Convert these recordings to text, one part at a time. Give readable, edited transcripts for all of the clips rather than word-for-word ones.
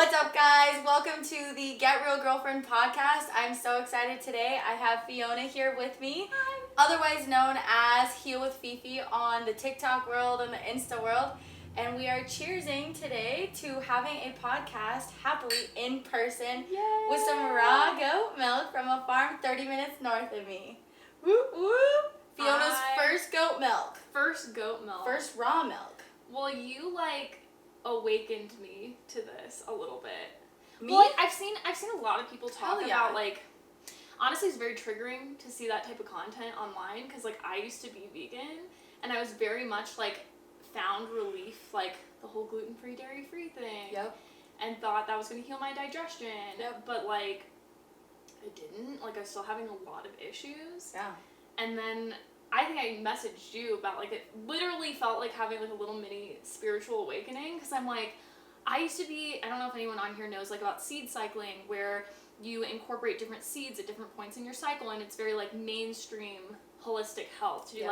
What's up, guys? Welcome to the Get Real Girlfriend podcast. I'm so excited today. I have Fiona here with me, otherwise known as Heal with Fifi on the TikTok world and the Insta world. And we are cheersing today to having a podcast happily in person with some raw goat milk from a farm 30 minutes north of me. Whoop whoop! Fiona's first goat milk. First goat milk. First raw milk. Well, you awakened me to this a little bit. Me? Well, I've seen a lot of people talk yeah. about honestly, it's very triggering to see that type of content online because I used to be vegan and I was very much found relief the whole gluten-free, dairy-free thing. Yep. And thought that was going to heal my digestion. Yep. But it didn't. I was still having a lot of issues. Yeah. And then I think I messaged you about it literally felt like having a little mini spiritual awakening because I'm I used to be, I don't know if anyone on here knows about seed cycling where you incorporate different seeds at different points in your cycle and it's very mainstream holistic health to do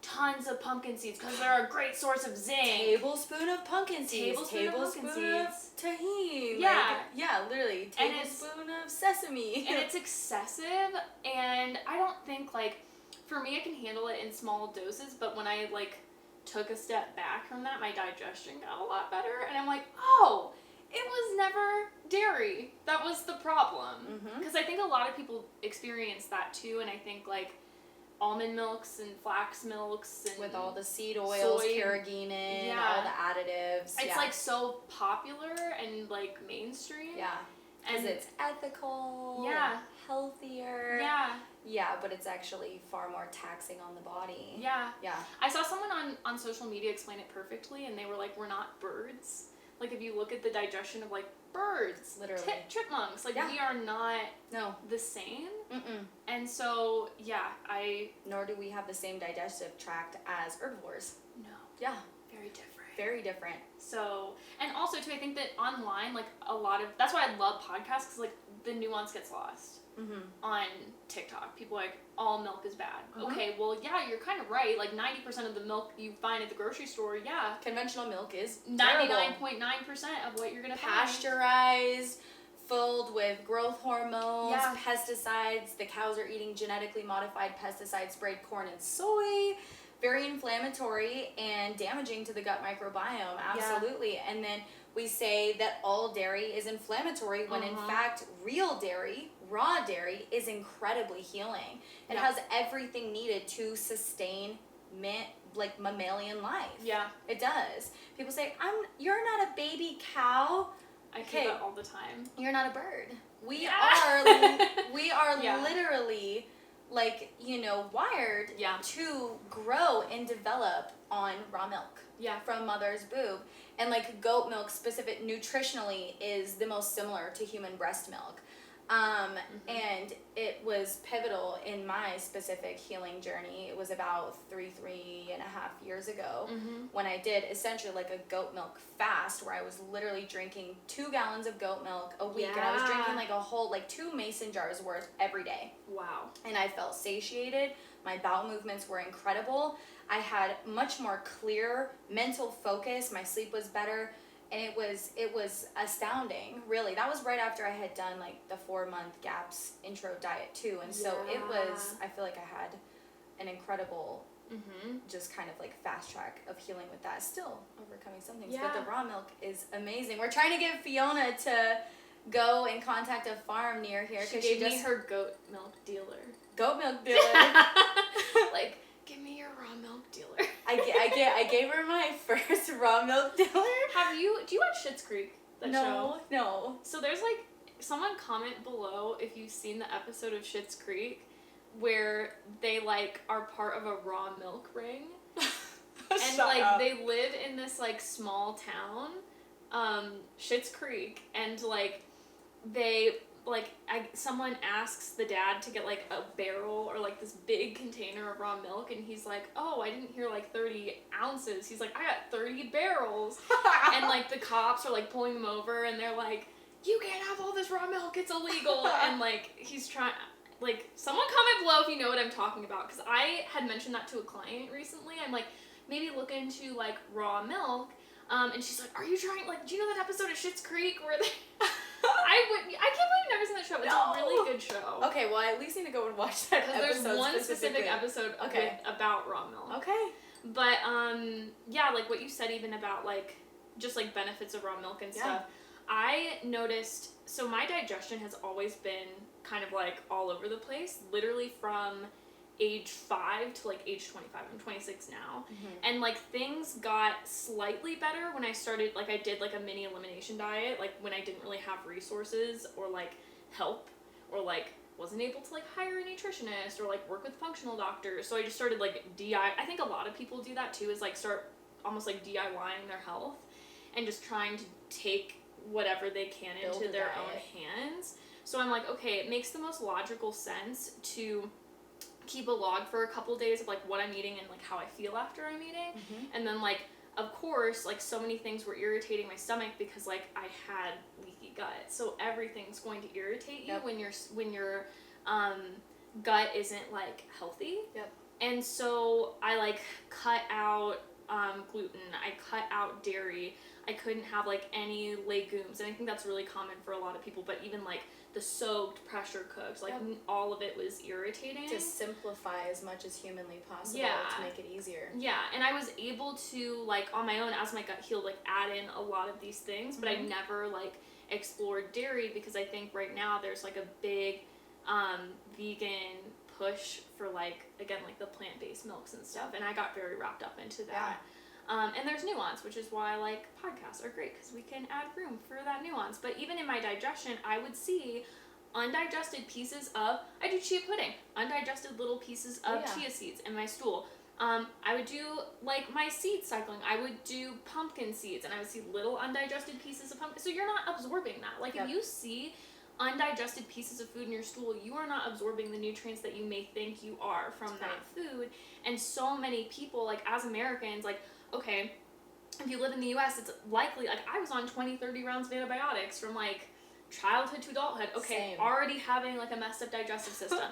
tons of pumpkin seeds because they're a great source of zinc. Tablespoon of pumpkin seeds. Tablespoon of tahini. Yeah. Literally. Tablespoon of sesame. And it's excessive and I don't think for me, I can handle it in small doses, but when I, took a step back from that, my digestion got a lot better, and I'm oh, it was never dairy. That was the problem. Because I think a lot of people experience that, too, and I think, almond milks and flax milks and with all the seed oils, soy, carrageenan, all the additives. It's, so popular and, mainstream. Yeah. Because it's ethical. Yeah. Healthier. Yeah. Yeah, but it's actually far more taxing on the body. Yeah. Yeah. I saw someone on social media explain it perfectly, and they were we're not birds. If you look at the digestion of, birds. Literally. Chipmunks. We are not the same. Mm-mm. And so, Nor do we have the same digestive tract as herbivores. No. Yeah. Very different. Very different. So, and also, too, I think that online, a lot of, that's why I love podcasts, because, the nuance gets lost. On TikTok. People are all milk is bad. Okay, well, yeah, you're kind of right. 90% of the milk you find at the grocery store, Conventional milk is 99.9% of what you're going to find. Pasteurized, filled with growth hormones, Yeah. pesticides. The cows are eating genetically modified pesticide-sprayed corn and soy. Very inflammatory and damaging to the gut microbiome. Absolutely. Yeah. And then we say that all dairy is inflammatory when in fact real dairy, raw dairy, is incredibly healing. It has everything needed to sustain mammalian life. Yeah. It does. People say, you're not a baby cow. I hear that all the time. You're not a bird. We are literally wired to grow and develop on raw milk from mother's boob. And goat milk specific nutritionally is the most similar to human breast milk. And it was pivotal in my specific healing journey. It was about three and a half years ago when I did essentially a goat milk fast where I was literally drinking 2 gallons of goat milk a week. And I was drinking a whole 2 mason jars worth every day. Wow. And I felt satiated. My bowel movements were incredible. I had much more clear mental focus. My sleep was better. And it was astounding, really. That was right after I had done the 4-month GAPS intro diet too. And so it was, I feel like I had an incredible just kind of fast track of healing with that. Still overcoming some things, but the raw milk is amazing. We're trying to get Fiona to go and contact a farm near here. She gave me her goat milk dealer. Goat milk dealer. Give me your raw milk dealer. I gave her my first raw milk dealer. Do you watch Schitt's Creek? No. So there's someone comment below if you've seen the episode of Schitt's Creek where they are part of a raw milk ring. And they live in this small town, Schitt's Creek, and they someone asks the dad to get a barrel or this big container of raw milk, and he's oh, I didn't hear 30 ounces. He's I got 30 barrels. And the cops are pulling him over, and they're you can't have all this raw milk, it's illegal. And he's trying, someone comment below if you know what I'm talking about, because I had mentioned that to a client recently. I'm maybe look into raw milk. And she's like, are you trying, like, do you know that episode of Schitt's Creek where they... I can't believe you've never seen that show. It's a really good show. Okay, well, I at least need to go and watch that episode. Because there's one specific episode about raw milk. Okay. But, yeah, like what you said even about, like, just, like, benefits of raw milk and stuff. I noticed, so my digestion has always been kind of, like, all over the place. Literally from age 5 to, like, age 25. I'm 26 now. And, like, things got slightly better when I started, like, I did, like, a mini elimination diet, like, when I didn't really have resources or, like, help or, like, wasn't able to, like, hire a nutritionist or, like, work with functional doctors. So I just started, like, I think a lot of people do that, too, is, like, start almost, like, DIYing their health and just trying to take whatever they can into their own hands. So I'm like, okay, it makes the most logical sense to keep a log for a couple days of, like, what I'm eating and, like, how I feel after I'm eating. And then, like, of course, like, so many things were irritating my stomach because, like, I had leaky gut. So everything's going to irritate you when your gut isn't, like, healthy. And so I, like, cut out gluten. I cut out dairy. I couldn't have, like, any legumes. And I think that's really common for a lot of people. But even, like, the soaked, pressure cooked, like, all of it was irritating. To simplify as much as humanly possible to make it easier. Yeah, and I was able to, like, on my own, as my gut healed, like, add in a lot of these things. But I never, like, explored dairy because I think right now there's, like, a big vegan push for, like, again, like, the plant-based milks and stuff. And I got very wrapped up into that. And there's nuance, which is why, like, podcasts are great because we can add room for that nuance. But even in my digestion, I would see undigested pieces of, I do chia pudding, undigested little pieces of chia seeds in my stool. I would do, like, my seed cycling. I would do pumpkin seeds, and I would see little undigested pieces of pumpkin. So you're not absorbing that. Like, if you see undigested pieces of food in your stool, you are not absorbing the nutrients that you may think you are from that food. And so many people, like, as Americans, like, okay, if you live in the U.S., it's likely, like, I was on 20, 30 rounds of antibiotics from, like, childhood to adulthood. Okay, already having, like, a messed up digestive system.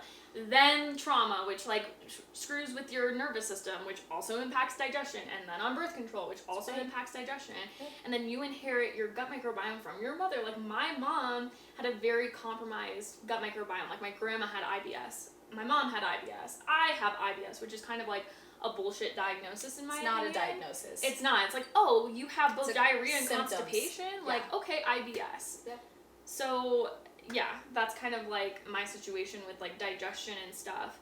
Then trauma, which, like, screws with your nervous system, which also impacts digestion. And then on birth control, which also impacts digestion. And then you inherit your gut microbiome from your mother. Like, my mom had a very compromised gut microbiome. Like, my grandma had IBS. My mom had IBS. I have IBS, which is kind of, like, a bullshit diagnosis in my opinion. It's not a diagnosis. It's not. It's like, oh, you have both diarrhea and constipation? Like, okay, IBS. So, yeah, that's kind of, like, my situation with, like, digestion and stuff.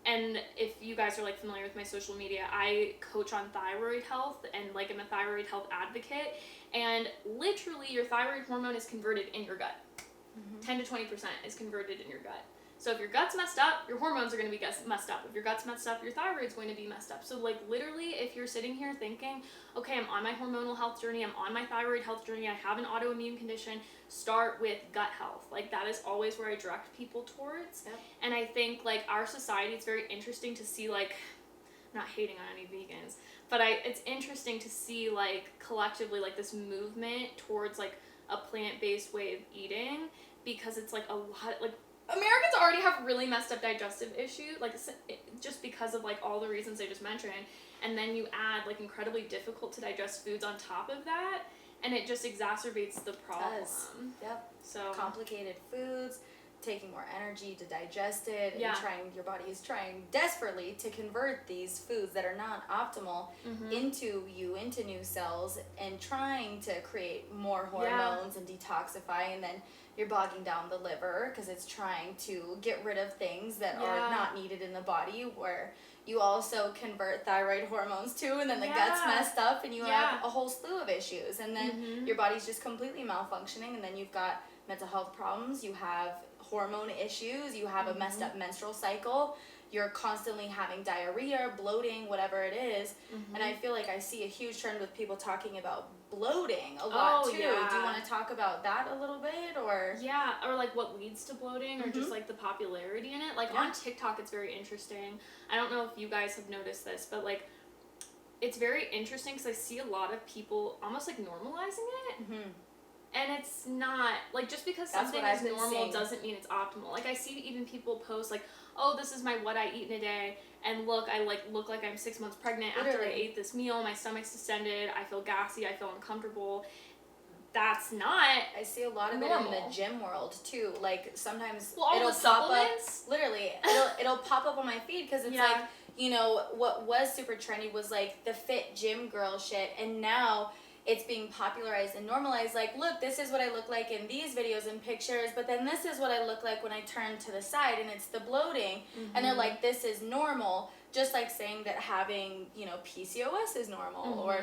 And if you guys are, like, familiar with my social media, I coach on thyroid health and, like, I'm a thyroid health advocate. And literally your thyroid hormone is converted in your gut. 10 to 20% is converted in your gut. So if your gut's messed up, your hormones are going to be messed up. If your gut's messed up, your thyroid's going to be messed up. So, like, literally, if you're sitting here thinking, okay, I'm on my hormonal health journey, I'm on my thyroid health journey, I have an autoimmune condition, start with gut health. Like, that is always where I direct people towards. And I think, like, our society, it's very interesting to see, like, I'm not hating on any vegans, but it's interesting to see, like, collectively, like, this movement towards, like, a plant-based way of eating, because it's, like, a lot, like, Americans already have really messed up digestive issues, like, just because of, like, all the reasons I just mentioned, and then you add, like, incredibly difficult to digest foods on top of that, and it just exacerbates the problem. It does. So complicated foods, taking more energy to digest it, and your body is trying desperately to convert these foods that are not optimal into new cells, and trying to create more hormones and detoxify, and then you're bogging down the liver because it's trying to get rid of things that are not needed in the body, where you also convert thyroid hormones too, and then the gut's messed up and you have a whole slew of issues, and then your body's just completely malfunctioning, and then you've got mental health problems, you have hormone issues, you have a messed up menstrual cycle, you're constantly having diarrhea, bloating, whatever it is. And I feel like I see a huge trend with people talking about bloating a lot too. Do you want to talk about that a little bit, or? Yeah, or like what leads to bloating, or just like the popularity in it. Like on TikTok, it's very interesting. I don't know if you guys have noticed this, but like it's very interesting because I see a lot of people almost like normalizing it. And it's not, like, just because something is normal doesn't mean it's optimal. Like, I see even people post, like, oh, this is my what I eat in a day, and look, I look like I'm 6 months pregnant after I ate this meal, my stomach's distended, I feel gassy, I feel uncomfortable. That's not I see a lot of normal. it in the gym world too. Like sometimes all it'll the pop supplements? up. Literally, it'll pop up on my feed because it's like, you know, what was super trendy was like the fit gym girl shit, and now it's being popularized and normalized. Like, look, this is what I look like in these videos and pictures, but then this is what I look like when I turn to the side, and it's the bloating, and they're like, this is normal. Just like saying that having, you know, PCOS is normal, or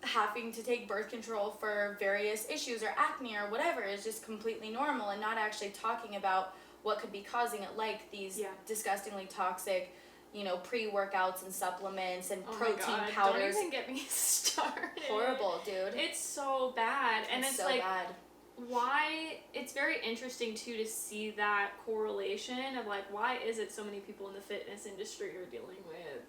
having to take birth control for various issues or acne or whatever is just completely normal, and not actually talking about what could be causing it, like these disgustingly toxic, you know, pre-workouts and supplements and protein powders. Don't even get me started. Horrible, dude. It's so bad. And it's so like, bad. Why, it's very interesting too to see that correlation of like, why is it so many people in the fitness industry are dealing with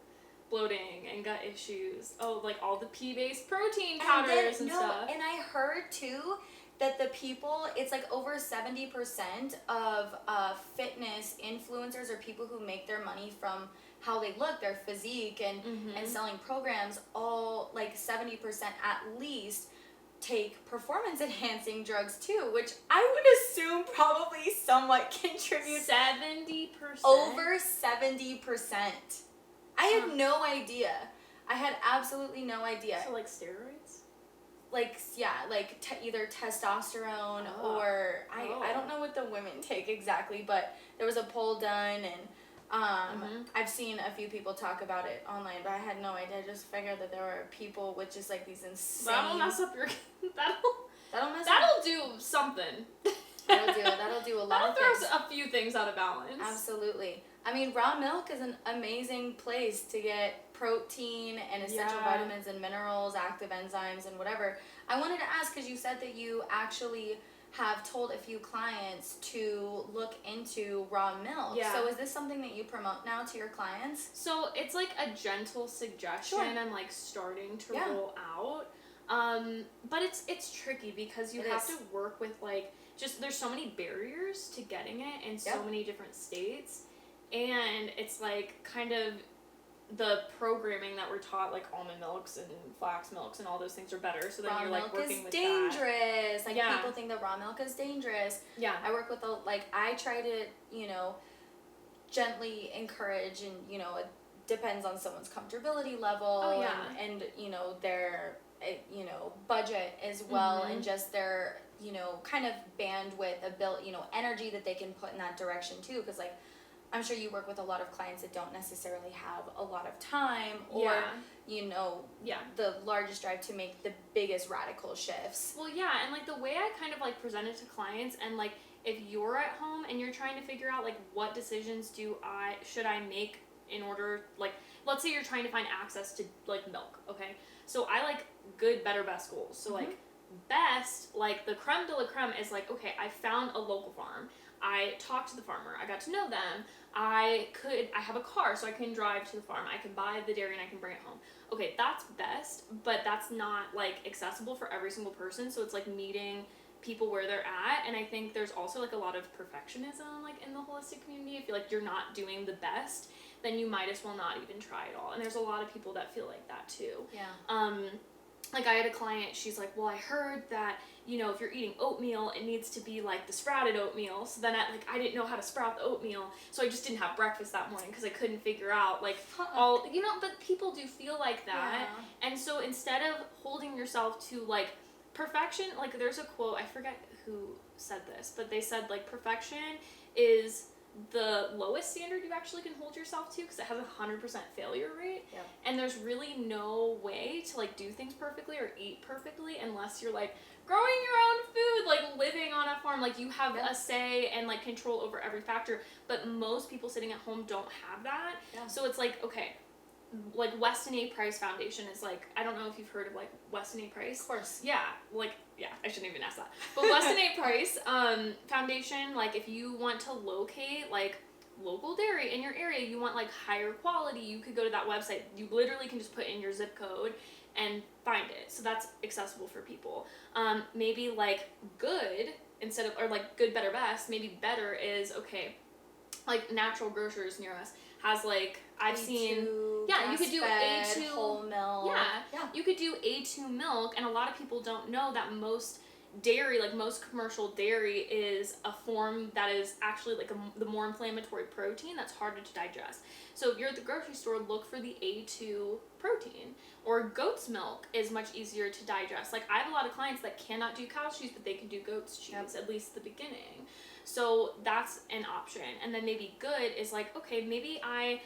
bloating and gut issues? Oh, like all the pea-based protein powders and stuff. And I heard too that the people, it's like over 70% of fitness influencers or people who make their money from how they look, their physique, and selling programs, all like 70% at least take performance enhancing drugs too, which I would assume probably somewhat contributes. 70%? Over 70%. I had no idea. I had absolutely no idea. So like steroids? Like, yeah, like either testosterone or I don't know what the women take exactly, but there was a poll done, and I've seen a few people talk about it online, but I had no idea. I just figured that there were people with just like these insane. That'll mess up your. That'll do something. That'll do a lot of things. That'll throw a few things out of balance. Absolutely. I mean, raw milk is an amazing place to get protein and essential vitamins and minerals, active enzymes, and whatever. I wanted to ask, because you said that you actually have told a few clients to look into raw milk. Yeah. So is this something that you promote now to your clients? So it's like a gentle suggestion. I'm like starting to roll out. But it's tricky because you have to work with like, just there's so many barriers to getting it in so many different states. And it's like kind of the programming that we're taught, like almond milks and flax milks and all those things are better. So then raw you're like working with that. Raw milk is dangerous. Like people think that raw milk is dangerous. Yeah. I work with I try to, you know, gently encourage, and, you know, it depends on someone's comfortability level and you know, their, you know, budget as well, and just their, you know, kind of bandwidth, you know, energy that they can put in that direction too, because like, I'm sure you work with a lot of clients that don't necessarily have a lot of time or, you know, the largest drive to make the biggest radical shifts. Well, yeah, and like the way I kind of like present it to clients, and like if you're at home and you're trying to figure out like what decisions should I make in order, like let's say you're trying to find access to like milk, okay? So I like good, better, best goals. So like best, like the creme de la creme is like, okay, I found a local farm. I talked to the farmer. I got to know them. I have a car, so I can drive to the farm. I can buy the dairy and I can bring it home. Okay, that's best, but that's not like accessible for every single person. So it's like meeting people where they're at. And I think there's also like a lot of perfectionism like in the holistic community. If you're like, you're not doing the best, then you might as well not even try it all. And there's a lot of people that feel like that too. Yeah. Like I had a client, she's like, well, I heard that, you know, if you're eating oatmeal, it needs to be like the sprouted oatmeal. So then I didn't know how to sprout the oatmeal. So I just didn't have breakfast that morning because I couldn't figure out like all, you know, but people do feel like that. Yeah. And so instead of holding yourself to like perfection, like there's a quote, I forget who said this, but they said like perfection is the lowest standard you actually can hold yourself to because it has a 100% failure rate. Yeah. And there's really no way to like do things perfectly or eat perfectly unless you're like growing your own food, like living on a farm, like you have a say and like control over every factor. But most people sitting at home don't have that. Yeah. So it's like, okay, like Weston A. Price Foundation is like, I don't know if you've heard of like Weston A. Price. Of course. Yeah, like, yeah, I shouldn't even ask that. But Weston A. Price Foundation, like if you want to locate like local dairy in your area, you want like higher quality, you could go to that website. You literally can just put in your zip code and find it. So that's accessible for people. Maybe like good instead of, or like good, better, best, maybe better is, okay, like natural grocers near us has like I've seen you could do A2 whole milk. Yeah, you could do A2 milk, and a lot of people don't know that most dairy, like most commercial dairy, is a form that is actually like the more inflammatory protein that's harder to digest. So if you're at the grocery store, look for the A2 protein. Or goat's milk is much easier to digest. Like I have a lot of clients that cannot do cow cheese, but they can do goat's cheese, at least the beginning. So that's an option. And then maybe good is like, okay, maybe I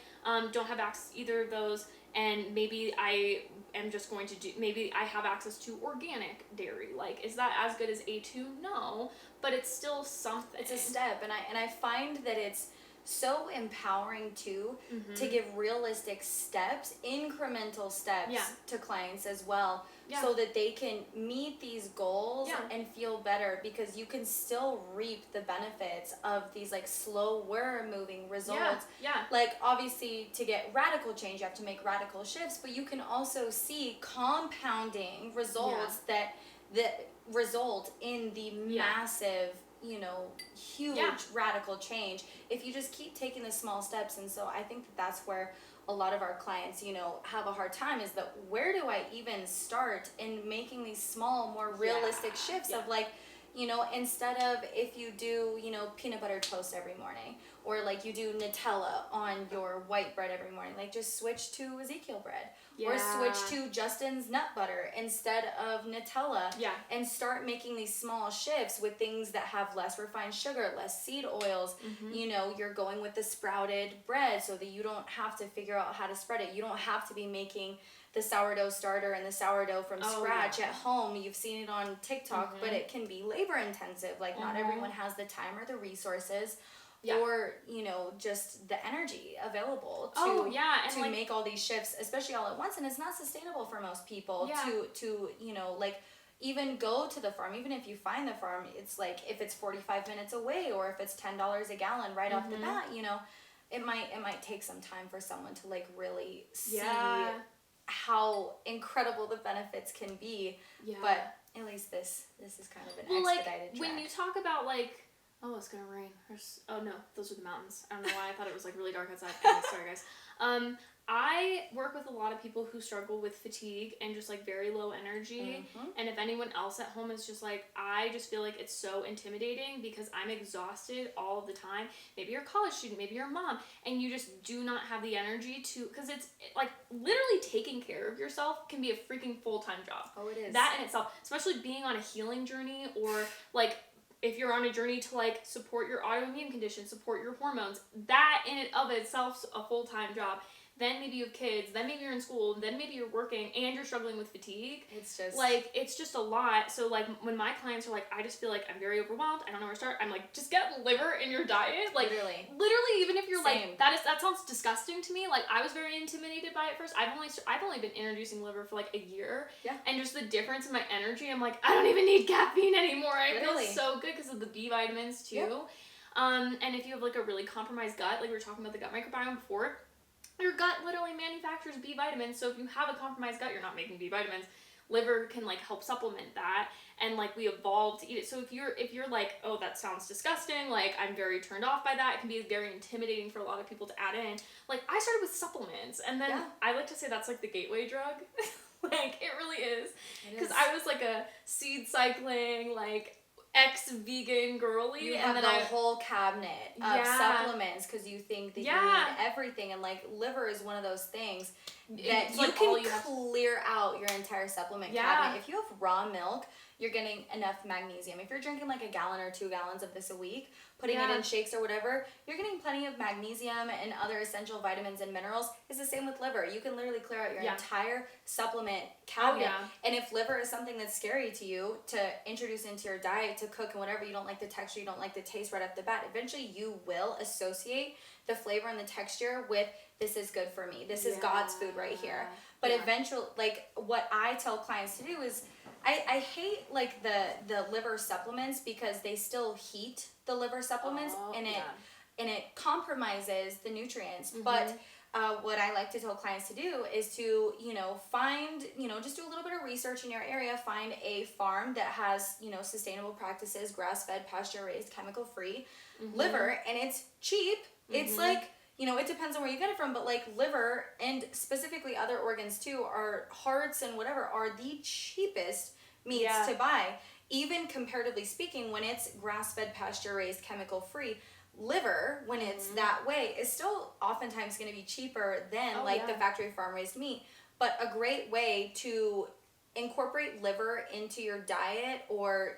don't have access to either of those, and maybe I am just going to do, maybe I have access to organic dairy. Like, is that as good as A2? No, but it's still something. It's a step, and I find that it's so empowering too, to give realistic steps, incremental steps to clients as well, so that they can meet these goals and feel better, because you can still reap the benefits of these like slower moving results. Like obviously to get radical change you have to make radical shifts, but you can also see compounding results that result in the massive, you know, huge radical change if you just keep taking the small steps. And so I think that that's where a lot of our clients, you know, have a hard time, is that where do I even start in making these small, more realistic shifts of like, you know, instead of if you do, you know, peanut butter toast every morning, or like you do Nutella on your white bread every morning, like just switch to Ezekiel bread, or switch to Justin's nut butter instead of Nutella, and start making these small shifts with things that have less refined sugar, less seed oils. You know, you're going with the sprouted bread so that you don't have to figure out how to spread it. You don't have to be making the sourdough starter and the sourdough from scratch at home. You've seen it on TikTok, but it can be labor intensive. Like not everyone has the time or the resources, or you know, just the energy available to to make all these shifts, especially all at once. And it's not sustainable for most people to you know, like even go to the farm. Even if you find the farm, it's like if it's 45 minutes away, or if it's $10 a gallon right off the bat, you know, it might take some time for someone to like really see how incredible the benefits can be. But at least this is kind of an expedited track. When you talk about like, oh, it's gonna rain. Oh no, those are the mountains. I don't know why I thought it was like really dark outside. Anyway, sorry guys. I work with a lot of people who struggle with fatigue and just like very low energy. And if anyone else at home is just like, I just feel like it's so intimidating because I'm exhausted all the time. Maybe you're a college student, maybe you're a mom, and you just do not have the energy to, because it's like literally taking care of yourself can be a freaking full-time job. Oh, it is. That in itself, especially being on a healing journey, or like if you're on a journey to like support your autoimmune condition, support your hormones, that in and of itself is a full-time job. Then maybe you have kids, then maybe you're in school, then maybe you're working and you're struggling with fatigue. It's just like, it's just a lot. So like when my clients are like, I just feel like I'm very overwhelmed, I don't know where to start, I'm like, just get liver in your diet. Like literally even if you're like, that sounds disgusting to me. Like I was very intimidated by it first. I've only been introducing liver for like a year. And just the difference in my energy, I'm like, I don't even need caffeine anymore. I feel so good because of the B vitamins too. And if you have like a really compromised gut, like we were talking about the gut microbiome before, your gut literally manufactures B vitamins, so if you have a compromised gut, you're not making B vitamins. Liver can like help supplement that, and like we evolved to eat it. So if you're like, oh, that sounds disgusting, like I'm very turned off by that, it can be very intimidating for a lot of people to add in. Like I started with supplements, and then I like to say that's like the gateway drug. Like it really is, because I was like a seed cycling like ex-vegan girly, you and have then the whole cabinet of supplements because you think that you need everything, and like liver is one of those things that you can clear out your entire supplement cabinet. If you have raw milk, you're getting enough magnesium. If you're drinking like a gallon or 2 gallons of this a week, putting it in shakes or whatever, you're getting plenty of magnesium and other essential vitamins and minerals. It's the same with liver. You can literally clear out your entire supplement cabinet. And if liver is something that's scary to you to introduce into your diet, to cook and whatever, you don't like the texture, you don't like the taste right off the bat, eventually you will associate the flavor and the texture with, this is good for me. This is God's food right here. But eventually, like what I tell clients to do is, I hate like the liver supplements because they still heat the liver supplements, and it compromises the nutrients. But what I like to tell clients to do is to, find, just do a little bit of research in your area, find a farm that has, sustainable practices, grass-fed, pasture-raised, chemical-free liver, and it's cheap. It's like, it depends on where you get it from, but like liver and specifically other organs too, our hearts and whatever are the cheapest meats to buy. Even comparatively speaking, when it's grass-fed, pasture-raised, chemical-free, liver, when it's that way, is still oftentimes going to be cheaper than the factory farm-raised meat. But a great way to incorporate liver into your diet or,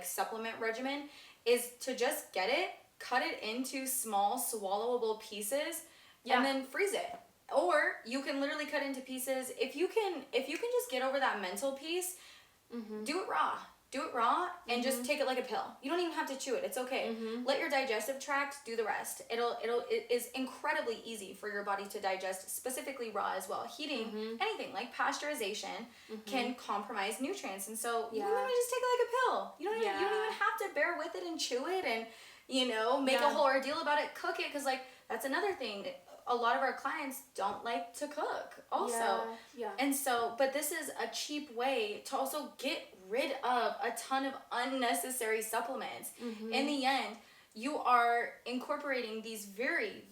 supplement regimen is to just get it, cut it into small swallowable pieces, and then freeze it. Or you can literally cut into pieces. If you can just get over that mental piece, do it raw. Do it raw and just take it like a pill. You don't even have to chew it. It's okay. Let your digestive tract do the rest. It is incredibly easy for your body to digest, specifically raw as well. Heating anything like pasteurization can compromise nutrients, and so you can literally just take it like a pill. You don't even have to bear with it and chew it and make a whole ordeal about it. Cook it, because that's another thing. A lot of our clients don't like to cook also. And so, but this is a cheap way to also get rid of a ton of unnecessary supplements. In the end, you are incorporating these very,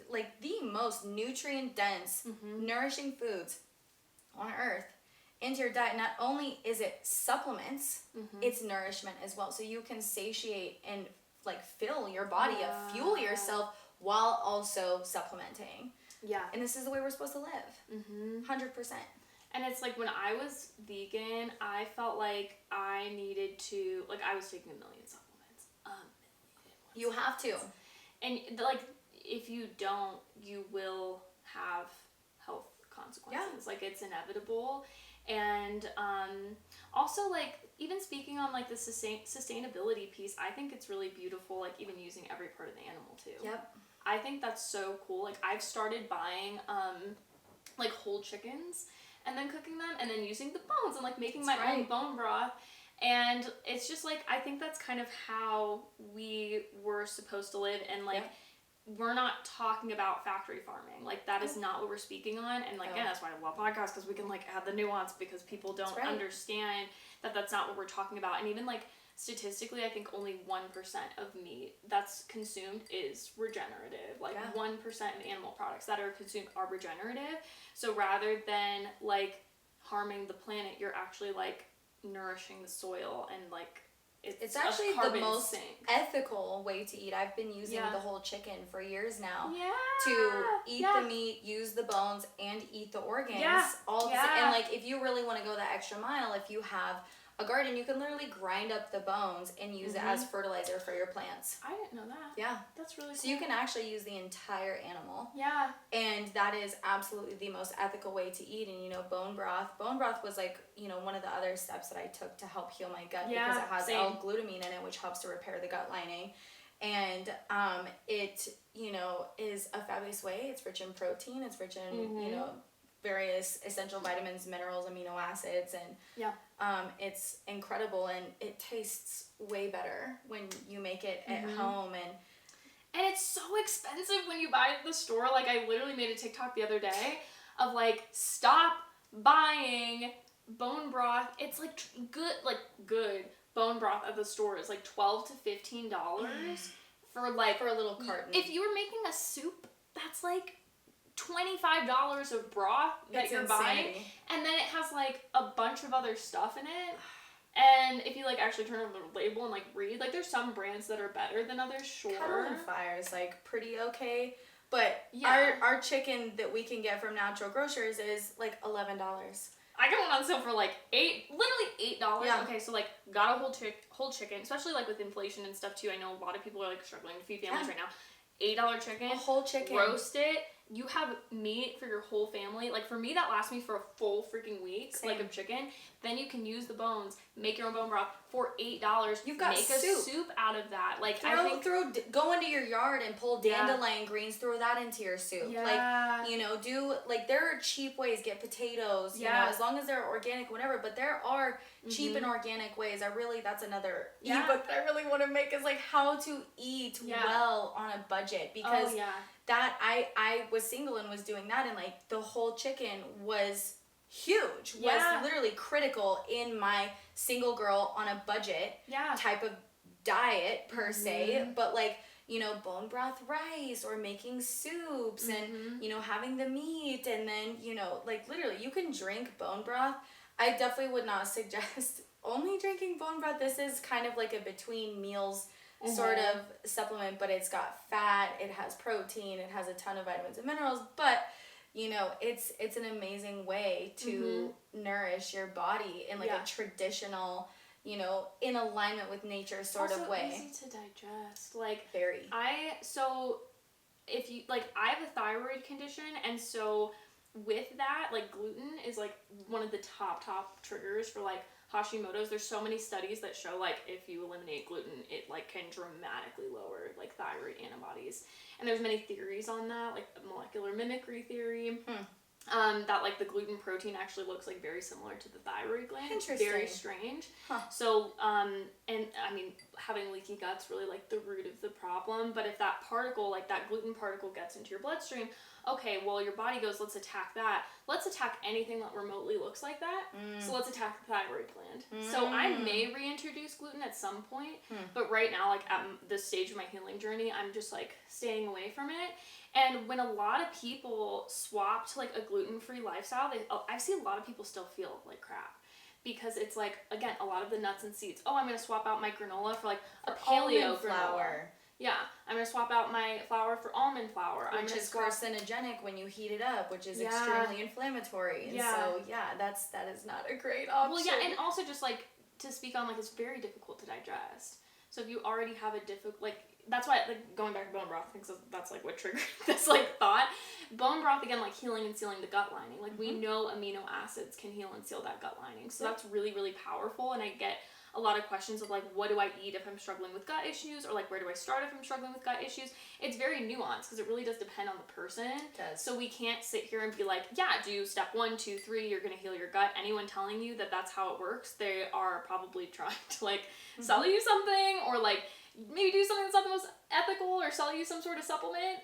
the most nutrient dense, nourishing foods on earth into your diet. Not only is it supplements, it's nourishment as well. So you can satiate and fill your body up, fuel yourself while also supplementing. And this is the way we're supposed to live. 100%. And it's when I was vegan, I felt like I needed to, I was taking a million supplements. You have to. And if you don't, you will have health consequences. It's inevitable. And also even speaking on the sustainability piece, I think it's really beautiful, even using every part of the animal too. I think that's so cool. I've started buying whole chickens and then cooking them and then using the bones and making my own bone broth. And it's just I think that's kind of how we were supposed to live. And we're not talking about factory farming. That is not what we're speaking on. And again, that's why I love podcasts, because we can add the nuance, because people don't understand that that's not what we're talking about. And even statistically, I think only 1% of meat that's consumed is regenerative. 1% of animal products that are consumed are regenerative. So rather than harming the planet, you're actually nourishing the soil, and it's actually the most ethical way to eat. I've been using the whole chicken for years now to eat the meat, use the bones, and eat the organs. And if you really want to go that extra mile, if you have a garden, you can literally grind up the bones and use it as fertilizer for your plants. I didn't know that. Yeah. That's really cool. So you can actually use the entire animal. Yeah. And that is absolutely the most ethical way to eat. And, bone broth. Bone broth was one of the other steps that I took to help heal my gut, because it has L-glutamine in it, which helps to repair the gut lining. And it, is a fabulous way. It's rich in protein. It's rich in, various essential vitamins, minerals, amino acids, and it's incredible, and it tastes way better when you make it at home, and it's so expensive when you buy it at the store. I literally made a TikTok the other day of stop buying bone broth. It's good bone broth at the store is $12 to $15 for a little carton. If you were making a soup, that's $25 of broth that you're buying, and then it has a bunch of other stuff in it. And if you actually turn over the label and read, there's some brands that are better than others, sure. Kettle and Fire is pretty okay, but our chicken that we can get from natural grocers is $11. I got one on sale for $8, literally $8. Yeah. Okay, so got a whole chicken, especially with inflation and stuff too. I know a lot of people are struggling to feed families right now. $8 chicken, a whole chicken, roast it. You have meat for your whole family. For me, that lasts me for a full freaking week, of chicken. Then you can use the bones, make your own bone broth for $8. You've got make a soup out of that. Like go into your yard and pull dandelion greens, throw that into your soup. Yeah. Like, you know, there are cheap ways, get potatoes, you know, as long as they're organic, whatever, but there are cheap and organic ways. That's another ebook that I really want to make, is like how to eat well on a budget, because that I was single and was doing that, and like the whole chicken was huge, was literally critical in my single girl on a budget type of diet per se, but like, you know, bone broth rice or making soups and, you know, having the meat, and then, you know, like literally you can drink bone broth. I definitely would not suggest only drinking bone broth. This is kind of like a between meals sort of supplement, but it's got fat, it has protein, it has a ton of vitamins and minerals, but you know, it's an amazing way to nourish your body in like a traditional, you know, in alignment with nature sort of way. Also easy to digest. Like, very. If you, like, I have a thyroid condition, and so with that, like, gluten is like one of the top triggers for like Hashimoto's. There's so many studies that show like if you eliminate gluten, it like can dramatically lower like thyroid antibodies. And there's many theories on that, like molecular mimicry theory. That like the gluten protein actually looks like very similar to the thyroid gland. Interesting. Very strange. So, and I mean, having leaky gut's really like the root of the problem. But if that particle, like that gluten particle, gets into your bloodstream, okay, well your body goes, let's attack that. Let's attack anything that remotely looks like that. So let's attack the thyroid gland. So I may reintroduce gluten at some point, but right now, like at this stage of my healing journey, I'm just like staying away from it. And when a lot of people swap to like a gluten-free lifestyle, I see a lot of people still feel like crap, because it's like, again, a lot of the nuts and seeds. Oh, I'm going to swap out my granola for like a paleo flour. Yeah, I'm going to swap out my flour for almond flour. Which is carcinogenic when you heat it up, which is extremely inflammatory. And so, that is not a great option. Well, yeah, and also just like to speak on, like, it's very difficult to digest. So if you already have a that's why, like, going back to bone broth, I think that's like what triggered this like thought. Bone broth, again, like healing and sealing the gut lining. Like we know amino acids can heal and seal that gut lining. So that's really, really powerful. And I get a lot of questions of like, what do I eat if I'm struggling with gut issues? Or like, where do I start if I'm struggling with gut issues? It's very nuanced because it really does depend on the person. It does. So we can't sit here and be like, yeah, do step 1, 2, 3, you're going to heal your gut. Anyone telling you that that's how it works, they are probably trying to like sell you something, or like maybe do something that's not the most ethical, or sell you some sort of supplement.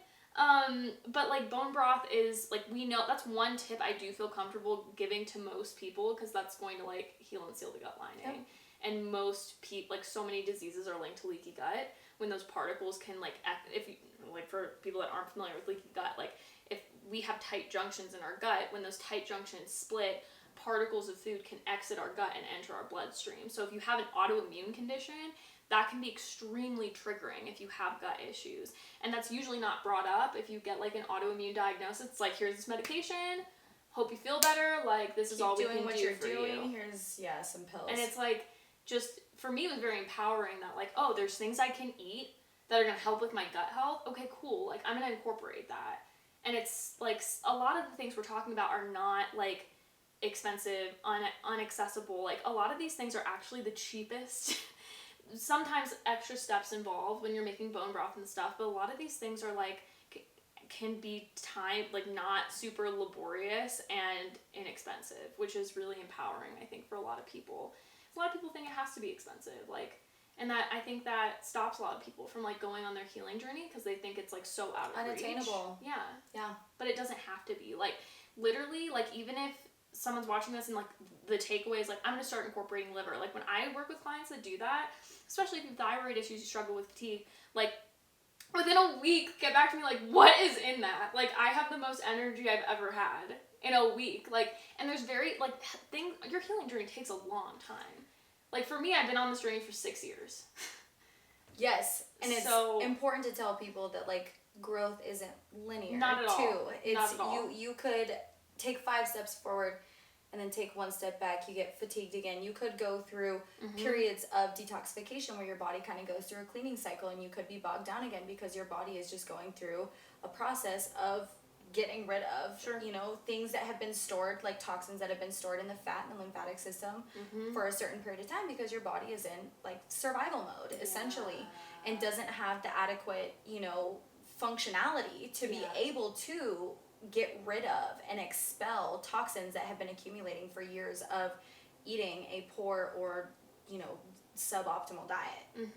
But like bone broth is like, we know that's one tip I do feel comfortable giving to most people, because that's going to like heal and seal the gut lining. Yep. And most people, like so many diseases are linked to leaky gut, when those particles can like, if you, like for people that aren't familiar with leaky gut, like if we have tight junctions in our gut, when those tight junctions split, particles of food can exit our gut and enter our bloodstream. So if you have an autoimmune condition, that can be extremely triggering if you have gut issues. And that's usually not brought up. If you get like an autoimmune diagnosis, it's like, here's this medication, hope you feel better, like this is all we can do for you. Keep doing what you're doing, here's, some pills. And it's like, just, for me, it was very empowering that like, oh, there's things I can eat that are going to help with my gut health. Okay, cool. Like, I'm going to incorporate that. And it's like, a lot of the things we're talking about are not like expensive, unaccessible. Like, a lot of these things are actually the cheapest. Sometimes extra steps involved when you're making bone broth and stuff, but a lot of these things are like, can be not super laborious and inexpensive, which is really empowering, I think, for a lot of people. A lot of people think it has to be expensive, like, and that, I think that stops a lot of people from like going on their healing journey, because they think it's like so out of unattainable. Reach. Yeah. But it doesn't have to be. Like, literally, like, even if someone's watching this and like the takeaway is like, I'm going to start incorporating liver. Like, when I work with clients that do that, especially if you have thyroid issues, you struggle with fatigue, like, within a week, get back to me like, what is in that? Like, I have the most energy I've ever had in a week. Like, and there's very, like, your healing journey takes a long time. Like, for me, I've been on this journey for 6 years. Yes. And it's important to tell people that, like, growth isn't linear. Not at all. Too. It's, not at all. You could take 5 steps forward and then take 1 step back. You get fatigued again. You could go through periods of detoxification where your body kind of goes through a cleaning cycle, and you could be bogged down again because your body is just going through a process of getting rid of. You know, things that have been stored, like toxins that have been stored in the fat and the lymphatic system for a certain period of time, because your body is in like survival mode essentially, and doesn't have the adequate, you know, functionality to be able to get rid of and expel toxins that have been accumulating for years of eating a poor or, you know, suboptimal diet.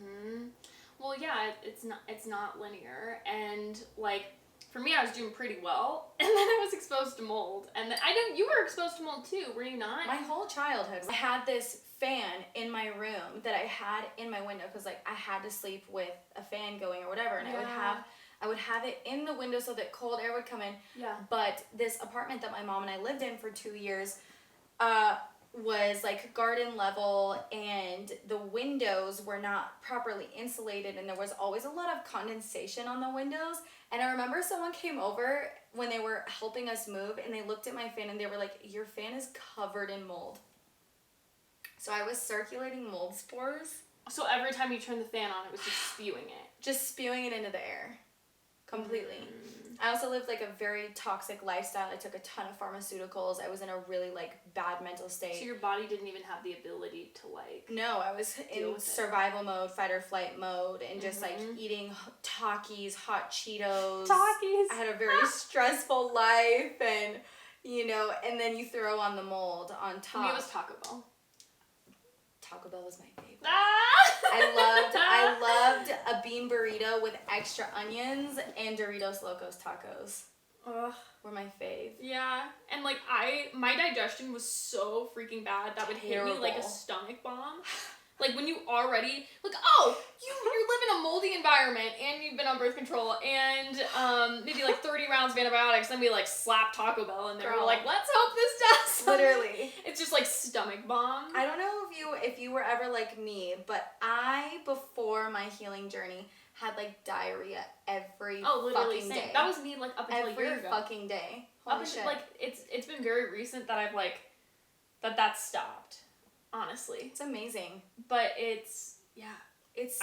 Well, yeah, it's not linear, and like for me, I was doing pretty well, and then I was exposed to mold, and then you were exposed to mold too, were you not? My whole childhood, I had this fan in my room that I had in my window, because like I had to sleep with a fan going or whatever, and I would have it in the window so that cold air would come in. But this apartment that my mom and I lived in for 2 years, was like garden level, and the windows were not properly insulated, and there was always a lot of condensation on the windows. And I remember someone came over when they were helping us move, and they looked at my fan and they were like, your fan is covered in mold. So I was circulating mold spores. So every time you turned the fan on, it was just spewing it. Just spewing it into the air. Completely. I also lived like a very toxic lifestyle. I took a ton of pharmaceuticals. I was in a really like bad mental state. So your body didn't even have the ability to like... No, I was in survival mode, fight or flight mode, and just like eating Takis, hot Cheetos. Takis! I had a very stressful life, and you know, and then you throw on the mold on top. For me, it was Taco Bell. Taco Bell was my favorite. I loved a bean burrito with extra onions, and Doritos Locos Tacos. Were my fave. Yeah, and like my digestion was so freaking bad that would hit me like a stomach bomb. Like when you already like, oh, you live in a moldy environment, and you've been on birth control, and maybe like 30 rounds of antibiotics, then we like slap Taco Bell in there. We're like, let's hope this does something. Literally. It's just like stomach bomb. I don't know if you were ever like me, but I, before my healing journey, had like diarrhea every fucking day. That was me like up until a year ago. Every fucking day. Holy shit. Like it's been very recent that I've like that stopped. Honestly. It's amazing. But I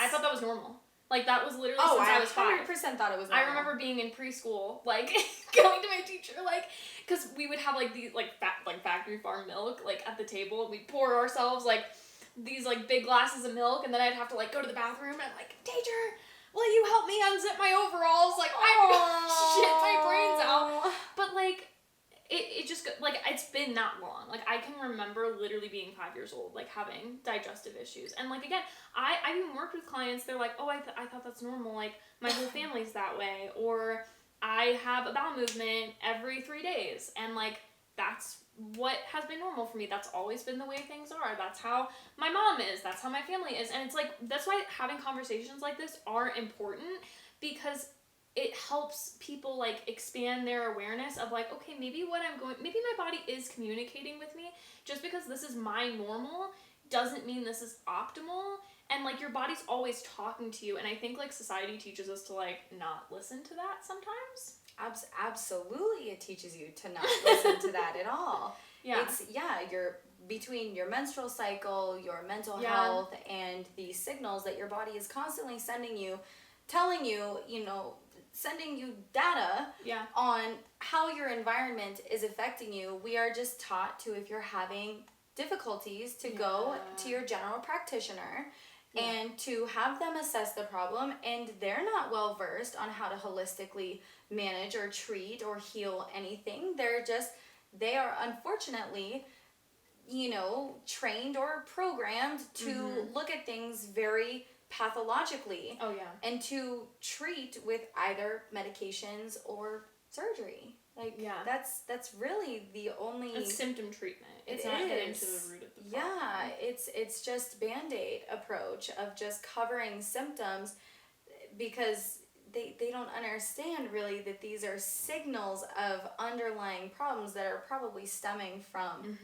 thought that was normal. Like, that was literally since I was 5. 100% thought it was normal. I remember being in preschool, like, going to my teacher, like, because we would have, like, these, like, factory farm milk, like, at the table, and we'd pour ourselves, like, these, like, big glasses of milk, and then I'd have to, like, go to the bathroom, and I'm like, teacher, will you help me unzip my overalls? Like, I'm gonna shit my brains out. But, like, it just, like, it's been that long. Like, I can remember literally being 5 years old, like, having digestive issues. And, like, again, I even worked with clients, they're like, oh, I thought that's normal. Like, my whole family's that way. Or I have a bowel movement every 3 days. And, like, that's what has been normal for me. That's always been the way things are. That's how my mom is. That's how my family is. And it's, like, that's why having conversations like this are important, because it helps people like expand their awareness of like, okay, maybe maybe my body is communicating with me. Just because this is my normal doesn't mean this is optimal. And like, your body's always talking to you. And I think like society teaches us to like not listen to that sometimes. Absolutely, it teaches you to not listen to that at all. You're between your menstrual cycle, your mental health, and the signals that your body is constantly sending you, telling you, you know, sending you data on how your environment is affecting you. We are just taught to, if you're having difficulties, to go to your general practitioner and to have them assess the problem, and they're not well versed on how to holistically manage or treat or heal anything. They are unfortunately, you know, trained or programmed to look at things very pathologically and to treat with either medications or surgery. Like that's really the only... It's symptom treatment. It's not getting to the root of the problem. Yeah, it's just Band-Aid approach of just covering symptoms, because they don't understand really that these are signals of underlying problems that are probably stemming from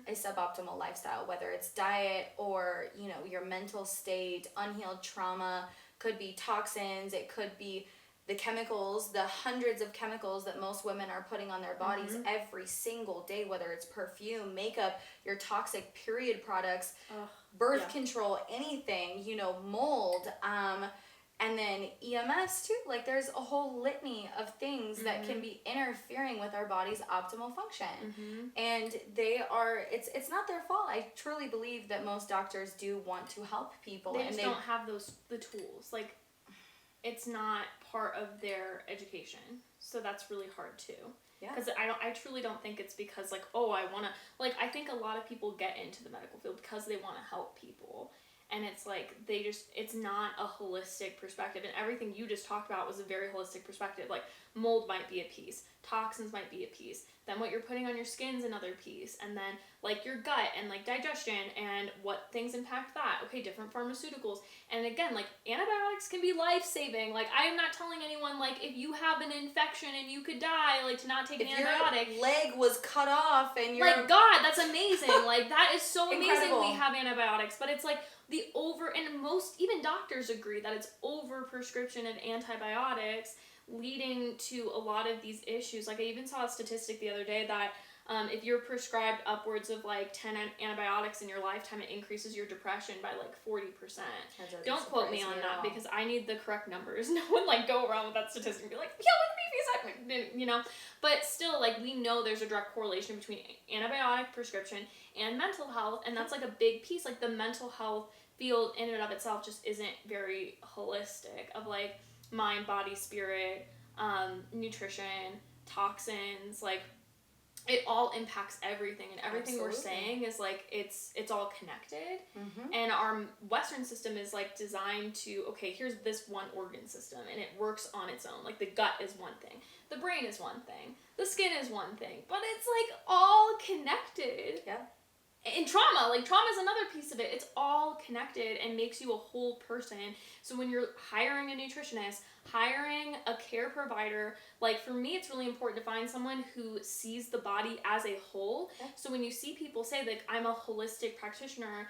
a suboptimal lifestyle, whether it's diet or, you know, your mental state, unhealed trauma, could be toxins, it could be the chemicals, the hundreds of chemicals that most women are putting on their bodies every single day, whether it's perfume, makeup, your toxic period products, birth control, anything, you know, mold, And then EMS too, like there's a whole litany of things that can be interfering with our body's optimal function. And it's not their fault. I truly believe that most doctors do want to help people. They just don't have the tools. Like, it's not part of their education. So that's really hard too. Yeah. Because I truly don't think it's because like, oh, I want to, like, I think a lot of people get into the medical field because they want to help people. And it's like, it's not a holistic perspective. And everything you just talked about was a very holistic perspective. Like, mold might be a piece. Toxins might be a piece. Then what you're putting on your skin's another piece. And then, like, your gut and, like, digestion and what things impact that. Okay, different pharmaceuticals. And again, like, antibiotics can be life-saving. Like, I am not telling anyone, like, if you have an infection and you could die, like, to not take an antibiotic. Your leg was cut off and you're... Like, God, that's amazing. Like, that is so amazing we have antibiotics. But it's like... and most, even doctors agree that it's over-prescription of antibiotics leading to a lot of these issues. Like, I even saw a statistic the other day that if you're prescribed upwards of, like, 10 antibiotics in your lifetime, it increases your depression by, like, 40%. Don't quote me on that, because I need the correct numbers. No one, like, go around with that statistic and be like, yeah, look at me, you know? But still, like, we know there's a direct correlation between antibiotic prescription and mental health, and that's, like, a big piece. Like, the mental health field in and of itself just isn't very holistic of, like, mind, body, spirit, nutrition, toxins, like, it all impacts everything, and everything we're saying is, like, it's all connected. And our Western system is, like, designed to, okay, here's this one organ system, and it works on its own. Like, the gut is one thing, the brain is one thing, the skin is one thing, but it's, like, all connected. Yeah. And trauma is another piece of it. It's all connected and makes you a whole person. So when you're hiring a nutritionist, hiring a care provider, like, for me, it's really important to find someone who sees the body as a whole. Okay. So when you see people say, like, I'm a holistic practitioner,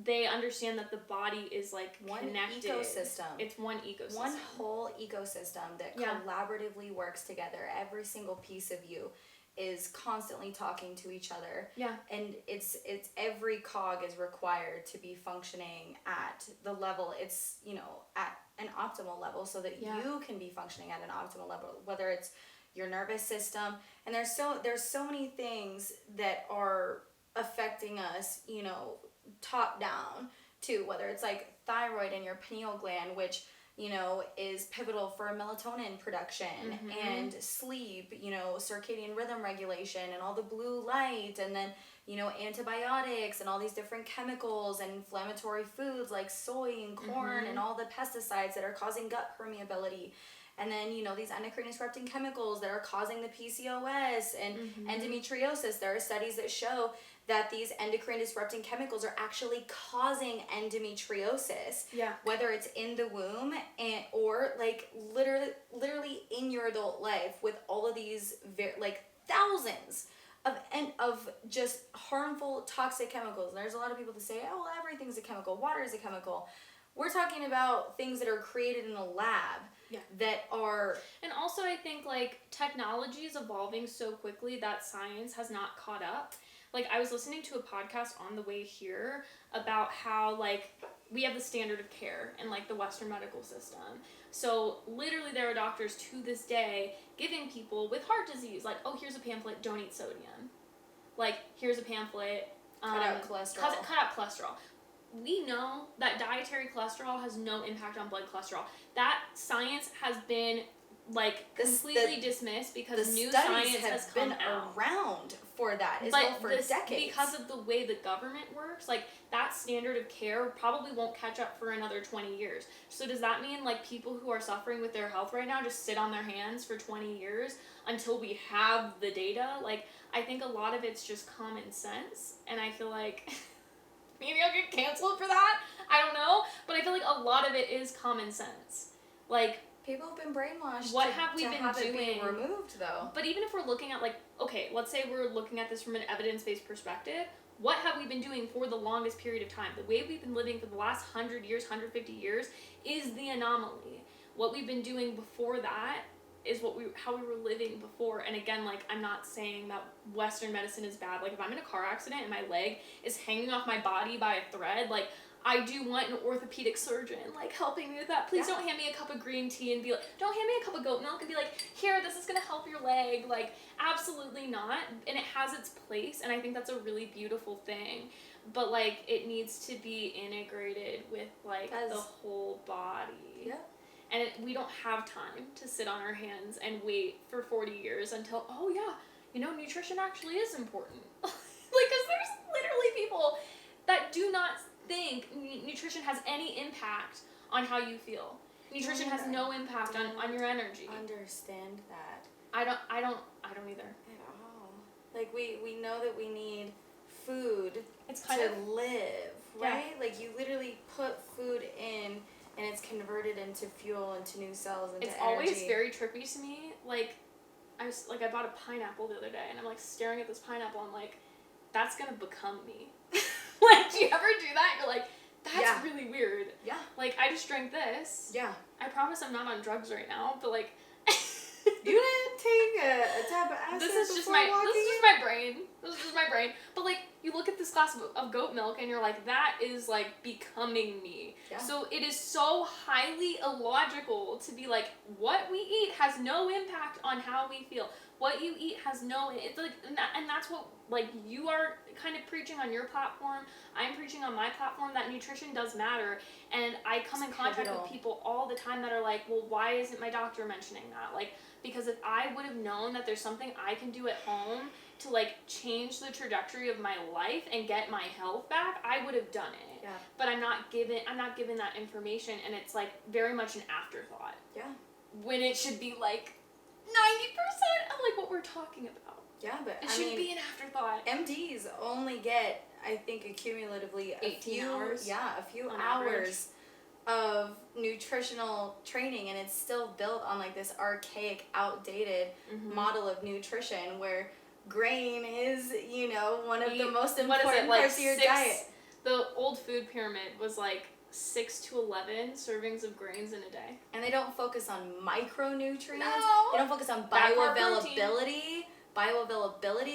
they understand that the body is, like, one connected. Ecosystem. It's one ecosystem. One whole ecosystem that collaboratively works together. Every single piece of you is constantly talking to each other. Yeah. And it's every cog is required to be functioning at the level it's, you know, at an optimal level, so that you can be functioning at an optimal level, whether it's your nervous system. And there's so many things that are affecting us, you know, top down too, whether it's like thyroid in your pineal gland, which, you know, is pivotal for melatonin production and sleep, you know, circadian rhythm regulation and all the blue light, and then, you know, antibiotics and all these different chemicals and inflammatory foods like soy and corn and all the pesticides that are causing gut permeability. And then, you know, these endocrine disrupting chemicals that are causing the PCOS and endometriosis. There are studies that show that these endocrine disrupting chemicals are actually causing endometriosis. Yeah. Whether it's in the womb or like literally in your adult life, with all of these like thousands of just harmful toxic chemicals. And there's a lot of people that say, oh, well, everything's a chemical. Water is a chemical. We're talking about things that are created in a lab. Yeah. That are... And also, I think, like, technology is evolving so quickly that science has not caught up. Like, I was listening to a podcast on the way here about how, like, we have the standard of care in, like, the Western medical system. So, literally, there are doctors to this day giving people with heart disease, like, oh, here's a pamphlet, don't eat sodium. Like, here's a pamphlet... cut out cholesterol. Cut out cholesterol. We know that dietary cholesterol has no impact on blood cholesterol. That science has been, like, completely dismissed because new science has come out. Around for that as well for decades. Because of the way the government works, like, that standard of care probably won't catch up for another 20 years. So does that mean, like, people who are suffering with their health right now just sit on their hands for 20 years until we have the data? Like, I think a lot of it's just common sense, and I feel like... Maybe I'll get canceled for that. I don't know. But I feel like a lot of it is common sense. Like, people have been brainwashed. What have we been doing? It be removed, though. But even if we're looking at, like, okay, let's say we're looking at this from an evidence-based perspective, what have we been doing for the longest period of time? The way we've been living for the last 100 years, 150 years is the anomaly. What we've been doing before that is how we were living before. And again, like, I'm not saying that Western medicine is bad. Like, if I'm in a car accident and my leg is hanging off my body by a thread, like, I do want an orthopedic surgeon, like, helping me with that. Please don't hand me a cup of green tea and be like, don't hand me a cup of goat milk and be like, here, this is going to help your leg. Like, absolutely not. And it has its place, and I think that's a really beautiful thing. But, like, it needs to be integrated with, like, the whole body. Yeah. And we don't have time to sit on our hands and wait for 40 years until, oh, yeah, you know, nutrition actually is important. Like, because there's literally people that do not think nutrition has any impact on how you feel. Nutrition has no impact on your energy. Understand that. I don't either. At all. Like, we know that we need food to live, right? Like, you literally put food in and it's converted into fuel, into new cells, into energy. It's always very trippy to me. Like, I bought a pineapple the other day, and I'm, like, staring at this pineapple, I'm like, that's gonna become me. Like, do you ever do that? You're like, that's really weird. Yeah. Like, I just drank this. Yeah. I promise I'm not on drugs right now, but, like... You didn't take a tab of acid This is just my brain. But, like, you look at this glass of goat milk and you're like, that is, like, becoming me. Yeah. So it is so highly illogical to be like, what we eat has no impact on how we feel. What you eat has no... It's like, and that's what, like, you are kind of preaching on your platform. I'm preaching on my platform that nutrition does matter. And I come in contact with people all the time that are like, well, why isn't my doctor mentioning that? Like, because if I would have known that there's something I can do at home to, like, change the trajectory of my life and get my health back, I would have done it. Yeah. But I'm not given that information, and it's, like, very much an afterthought. Yeah. When it should be, like, 90% of, like, what we're talking about. Yeah, but it shouldn't be an afterthought. MDs only get, I think, accumulatively 18 hours. Yeah, a few hours of nutritional training, and it's still built on, like, this archaic, outdated model of nutrition where grain is, you know, one of the most important parts of your diet. The old food pyramid was like 6 to 11 servings of grains in a day. And they don't focus on micronutrients. No. They don't focus on bioavailability.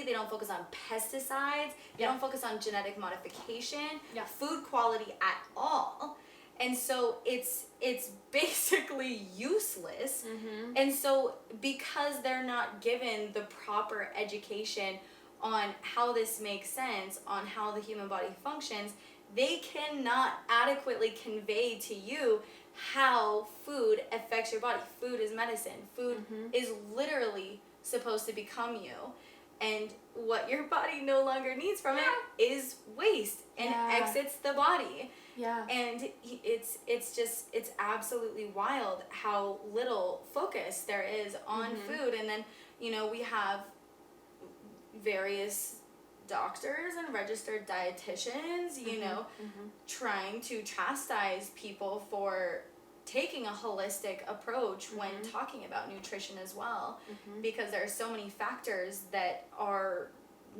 They don't focus on pesticides. They don't focus on genetic modification, food quality at all. And so it's basically useless. Mm-hmm. And so because they're not given the proper education on how this makes sense, on how the human body functions, they cannot adequately convey to you how food affects your body. Food is medicine. Food is literally supposed to become you. And what your body no longer needs from it is waste and exits the body. Yeah. And it's absolutely wild how little focus there is on food. And then, you know, we have various doctors and registered dietitians, you know, trying to chastise people for taking a holistic approach when talking about nutrition as well, because there are so many factors that are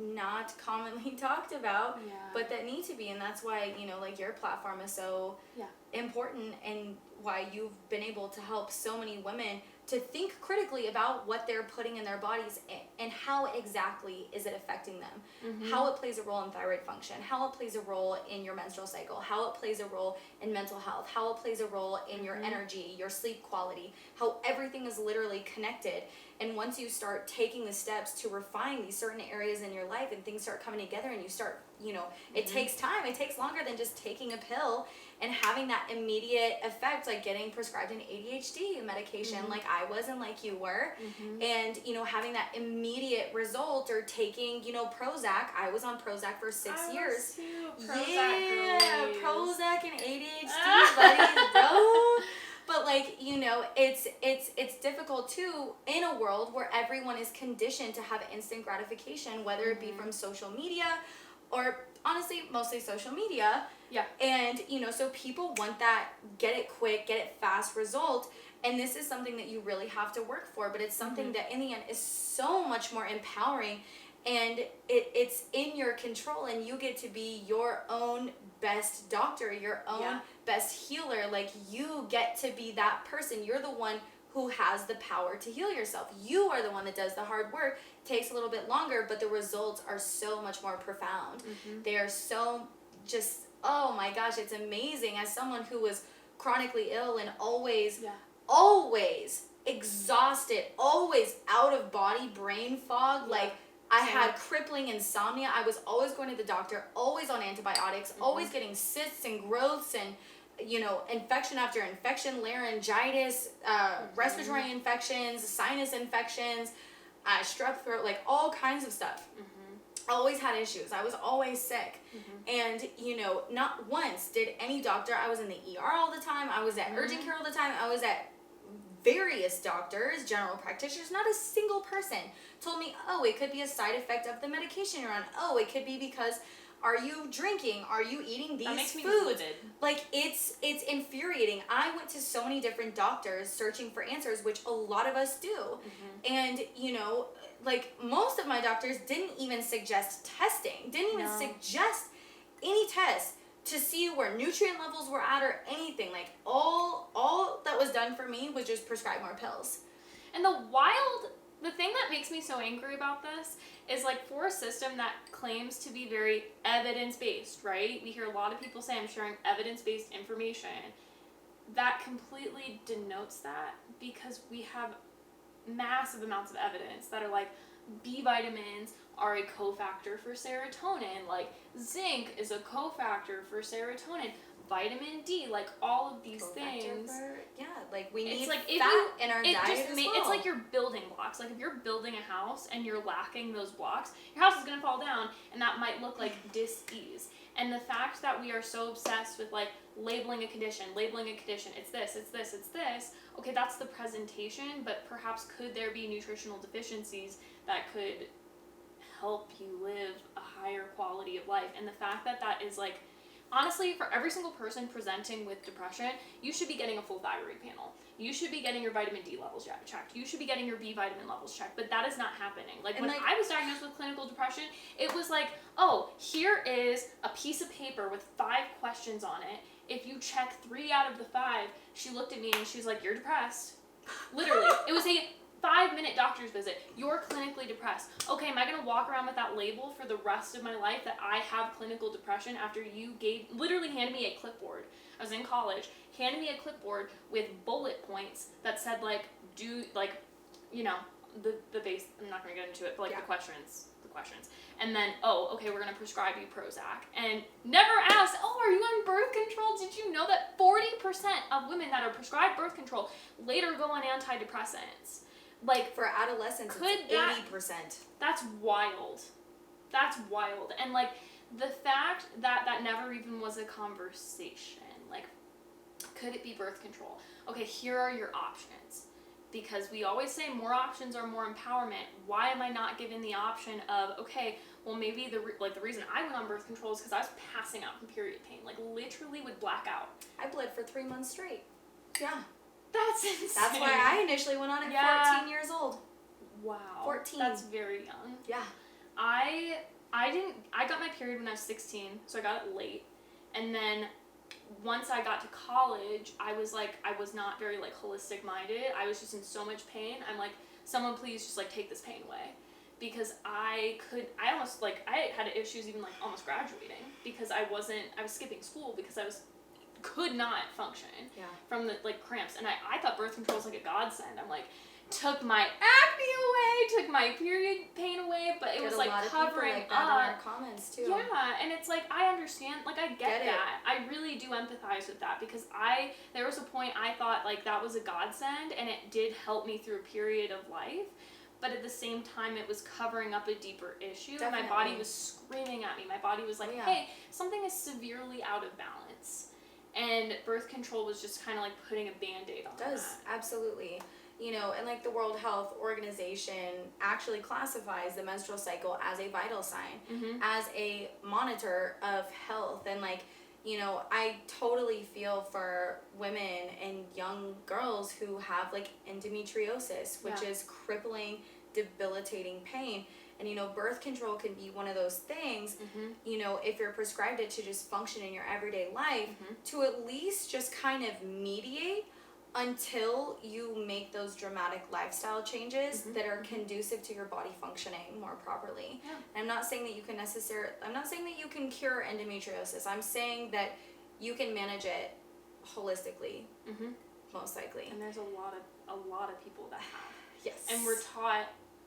not commonly talked about, but that need to be. And that's why, you know, like, your platform is so important, and why you've been able to help so many women to think critically about what they're putting in their bodies and how exactly is it affecting them, how it plays a role in thyroid function, how it plays a role in your menstrual cycle, how it plays a role in mental health, how it plays a role in your energy, your sleep quality, how everything is literally connected. And once you start taking the steps to refine these certain areas in your life and things start coming together and you start, you know, it takes time. It takes longer than just taking a pill and having that immediate effect, like getting prescribed an ADHD medication like I was and like you were. And, you know, having that immediate result, or taking, you know, Prozac. I was on Prozac for 6 years. Prozac Prozac and ADHD buddies, bro. But, like, you know, it's difficult too in a world where everyone is conditioned to have instant gratification, whether it be from social media or, honestly, mostly social media. Yeah. And, you know, so people want that get it quick, get it fast result. And this is something that you really have to work for, but it's something that in the end is so much more empowering, and it's in your control, and you get to be your own best doctor, your own best healer. Like, you get to be that person. You're the one who has the power to heal yourself. You are the one that does the hard work. It takes a little bit longer, but the results are so much more profound. They are so just oh my gosh, it's amazing. As someone who was chronically ill and always exhausted, always out of body brain fog, like I had crippling insomnia. I was always going to the doctor, always on antibiotics, always getting cysts and growths and, you know, infection after infection, laryngitis, respiratory infections, sinus infections, strep throat, like all kinds of stuff. Always had issues. I was always sick. And, you know, not once did any doctor, I was in the ER all the time, I was at urgent care all the time, I was at various doctors, general practitioners, not a single person told me, oh, it could be a side effect of the medication you're on. Oh, it could be because, are you drinking? Are you eating these foods? Like, it's infuriating. I went to so many different doctors searching for answers, which a lot of us do. And, you know, like, most of my doctors didn't even suggest testing, didn't even suggest any tests to see where nutrient levels were at or anything. Like, all that was done for me was just prescribe more pills. And the thing that makes me so angry about this is, like, for a system that claims to be very evidence-based, right? We hear a lot of people say, I'm sharing evidence-based information. That completely denotes that, because we have massive amounts of evidence that are like, B vitamins are a cofactor for serotonin, like zinc is a cofactor for serotonin, vitamin D, like all of these things. Like we need like fat in our diet as well. It's like your building blocks. Like if you're building a house and you're lacking those blocks, your house is going to fall down, and that might look like dis-ease. And the fact that we are so obsessed with like labeling a condition, it's this, okay, that's the presentation, but perhaps could there be nutritional deficiencies that could help you live a higher quality of life? And the fact that that is like, honestly, for every single person presenting with depression, you should be getting a full thyroid panel. You should be getting your vitamin D levels checked. You should be getting your B vitamin levels checked. But that is not happening. Like, when I was diagnosed with clinical depression, it was like, oh, here is a piece of paper with 5 questions on it. If you check 3 out of the 5, she looked at me and she was like, you're depressed. Literally. It was a 5-minute doctor's visit. You're clinically depressed. Okay, am I going to walk around with that label for the rest of my life that I have clinical depression after you literally handed me a clipboard? I was in college, handed me a clipboard with bullet points that said, like, the base, I'm not going to get into it, but like the questions. And then, oh, okay, we're going to prescribe you Prozac. And never asked, oh, are you on birth control? Did you know that 40% of women that are prescribed birth control later go on antidepressants? Like, for adolescents, it's 80%. That's wild. And like, the fact that that never even was a conversation, like, could it be birth control? Okay, here are your options. Because we always say more options are more empowerment. Why am I not given the option of, okay, well, maybe the reason I went on birth control is because I was passing out from period pain, like literally would black out. I bled for 3 months straight. Yeah. That's insane. That's why I initially went on at 14 years old. Wow. 14. That's very young. Yeah. I got my period when I was 16, so I got it late. And then once I got to college, I was not very like holistic minded. I was just in so much pain. I'm like, someone please just like take this pain away. Because I had issues even like almost graduating because I was skipping school because I could not function from the like cramps. And I thought birth control was like a godsend. I'm like, took my acne away, took my period pain away, but it was like covering like that up. In our comments too. Yeah, and it's like, I understand, like I get that. I really do empathize with that because there was a point I thought like that was a godsend and it did help me through a period of life, but at the same time it was covering up a deeper issue. Definitely. My body was screaming at me. My body was like, hey, something is severely out of balance. And birth control was just kind of like putting a Band-Aid on that. It does, absolutely. You know, and like the World Health Organization actually classifies the menstrual cycle as a vital sign, as a monitor of health. And like, you know, I totally feel for women and young girls who have like endometriosis, which is crippling, debilitating pain. And, you know, birth control can be one of those things, you know, if you're prescribed it to just function in your everyday life, to at least just kind of mediate until you make those dramatic lifestyle changes that are conducive to your body functioning more properly. Yeah. I'm not saying that you can cure endometriosis. I'm saying that you can manage it holistically, most likely. And there's a lot of people that have. Yes. And we're taught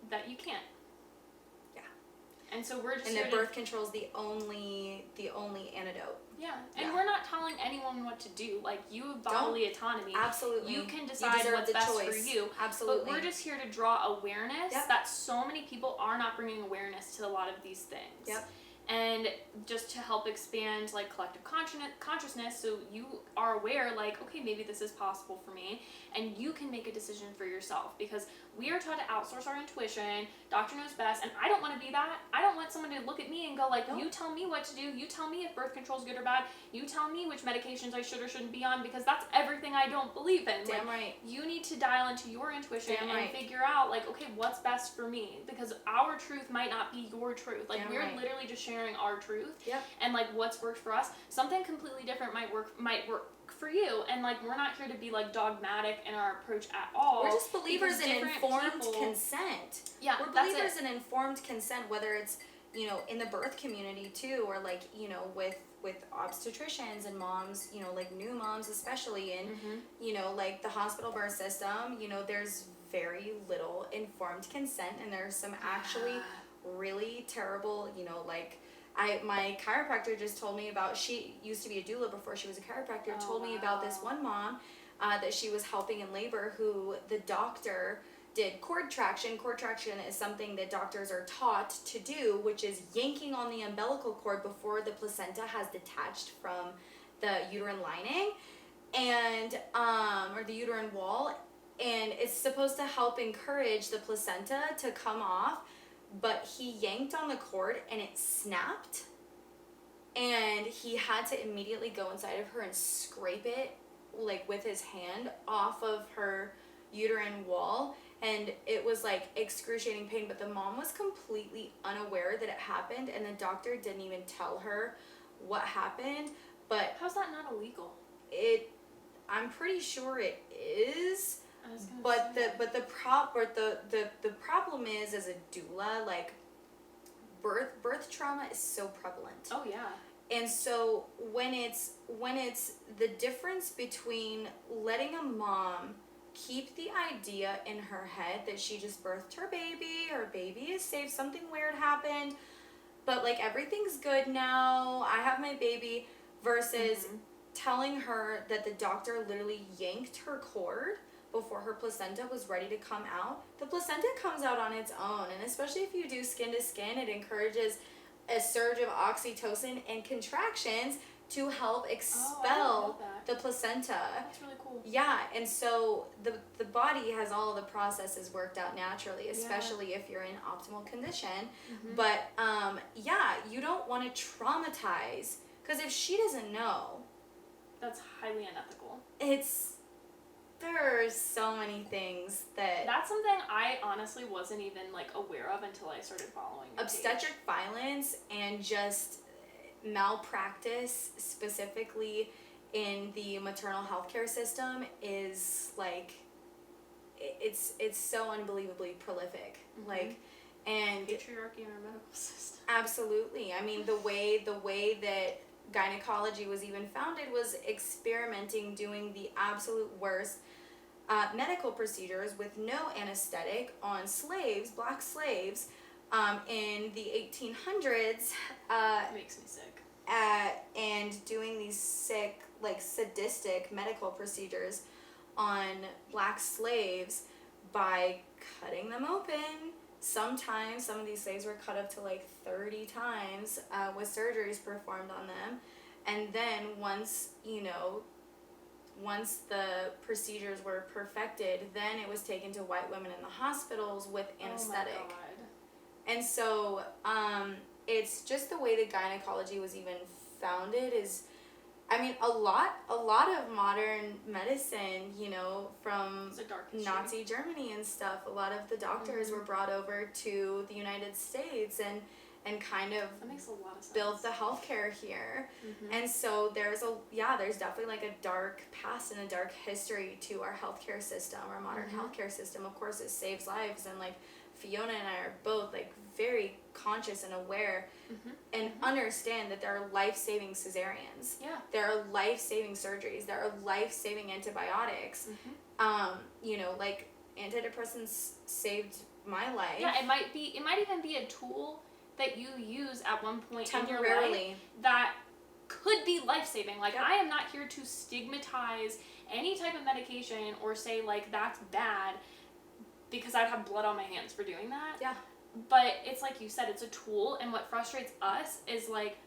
that you can't. Yeah. And so we're just and that birth control is the only antidote. Yeah. And we're not telling anyone what to do. Like, you have bodily autonomy. Absolutely. You can decide what's best for you. Absolutely. But we're just here to draw awareness that so many people are not bringing awareness to a lot of these things. Yep. And just to help expand, like, collective consciousness, so you are aware, like, okay, maybe this is possible for me, and you can make a decision for yourself, because we are taught to outsource our intuition. Doctor knows best, and I don't want to be that. I don't want someone to look at me and go, like, you tell me what to do, you tell me if birth control is good or bad, you tell me which medications I should or shouldn't be on, because that's everything I don't believe in. Damn like, right. You need to dial into your intuition and figure out, like, okay, what's best for me, because our truth might not be your truth. Like, we're literally just sharing our truth, and, like, what's worked for us. Something completely different might work for you, and, like, we're not here to be, like, dogmatic in our approach at all. We're just believers in informed consent. Yeah, we're believers in informed consent, whether it's, you know, in the birth community too, or, like, you know, with obstetricians and moms, you know, like new moms especially, and you know, like the hospital birth system, you know, there's very little informed consent, and there's some actually really terrible, you know, like, my chiropractor just told me about, she used to be a doula before she was a chiropractor, told me about this one mom that she was helping in labor, who the doctor did cord traction. Cord traction is something that doctors are taught to do, which is yanking on the umbilical cord before the placenta has detached from the uterine lining, and or the uterine wall, and it's supposed to help encourage the placenta to come off. But he yanked on the cord and it snapped, and he had to immediately go inside of her and scrape it, like, with his hand off of her uterine wall, and it was, like, excruciating pain. But the mom was completely unaware that it happened, and the doctor didn't even tell her what happened. But how's that not illegal? I'm pretty sure it is. But the problem is, as a doula, like, birth trauma is so prevalent. Oh yeah. And so when it's the difference between letting a mom keep the idea in her head that she just birthed her baby is safe, something weird happened, but, like, everything's good now, I have my baby, versus telling her that the doctor literally yanked her cord before her placenta was ready to come out. The placenta comes out on its own, and especially if you do skin to skin, it encourages a surge of oxytocin and contractions to help expel the placenta. That's really cool. Yeah, and so the body has all the processes worked out naturally, especially if you're in optimal condition. But you don't want to traumatize, because if she doesn't know, that's highly unethical. There's so many things that's something I honestly wasn't even, like, aware of until I started following your obstetric page. Violence and just malpractice, specifically in the maternal health care system, is, like, it's so unbelievably prolific. Like, and patriarchy in our medical system. Absolutely. I mean, the way that gynecology was even founded was experimenting, doing the absolute worst medical procedures with no anesthetic on slaves, black slaves, in the 1800s. Makes me sick. And doing these sick, like, sadistic medical procedures on black slaves by cutting them open. Sometimes some of these slaves were cut up to, like, 30 times with surgeries performed on them. And then once the procedures were perfected, then it was taken to white women in the hospitals with anesthetic. Oh my God. And so it's just the way that gynecology was even founded is, I mean, a lot of modern medicine, you know, from Nazi Germany and stuff, a lot of the doctors were brought over to the United States, and kind of that makes a lot of sense. Built the healthcare here. And so there's definitely like a dark past and a dark history to our healthcare system, our modern healthcare system. Of course, it saves lives, and like Fiona and I are both like very conscious and aware and understand that there are life-saving cesareans. Yeah. There are life-saving surgeries. There are life-saving antibiotics. You know, like antidepressants saved my life. Yeah, it might even be a tool that you use at one point in your life that could be life-saving. Like, I am not here to stigmatize any type of medication or say, like, that's bad, because I'd have blood on my hands for doing that. Yeah. But it's like you said, it's a tool, and what frustrates us is, like,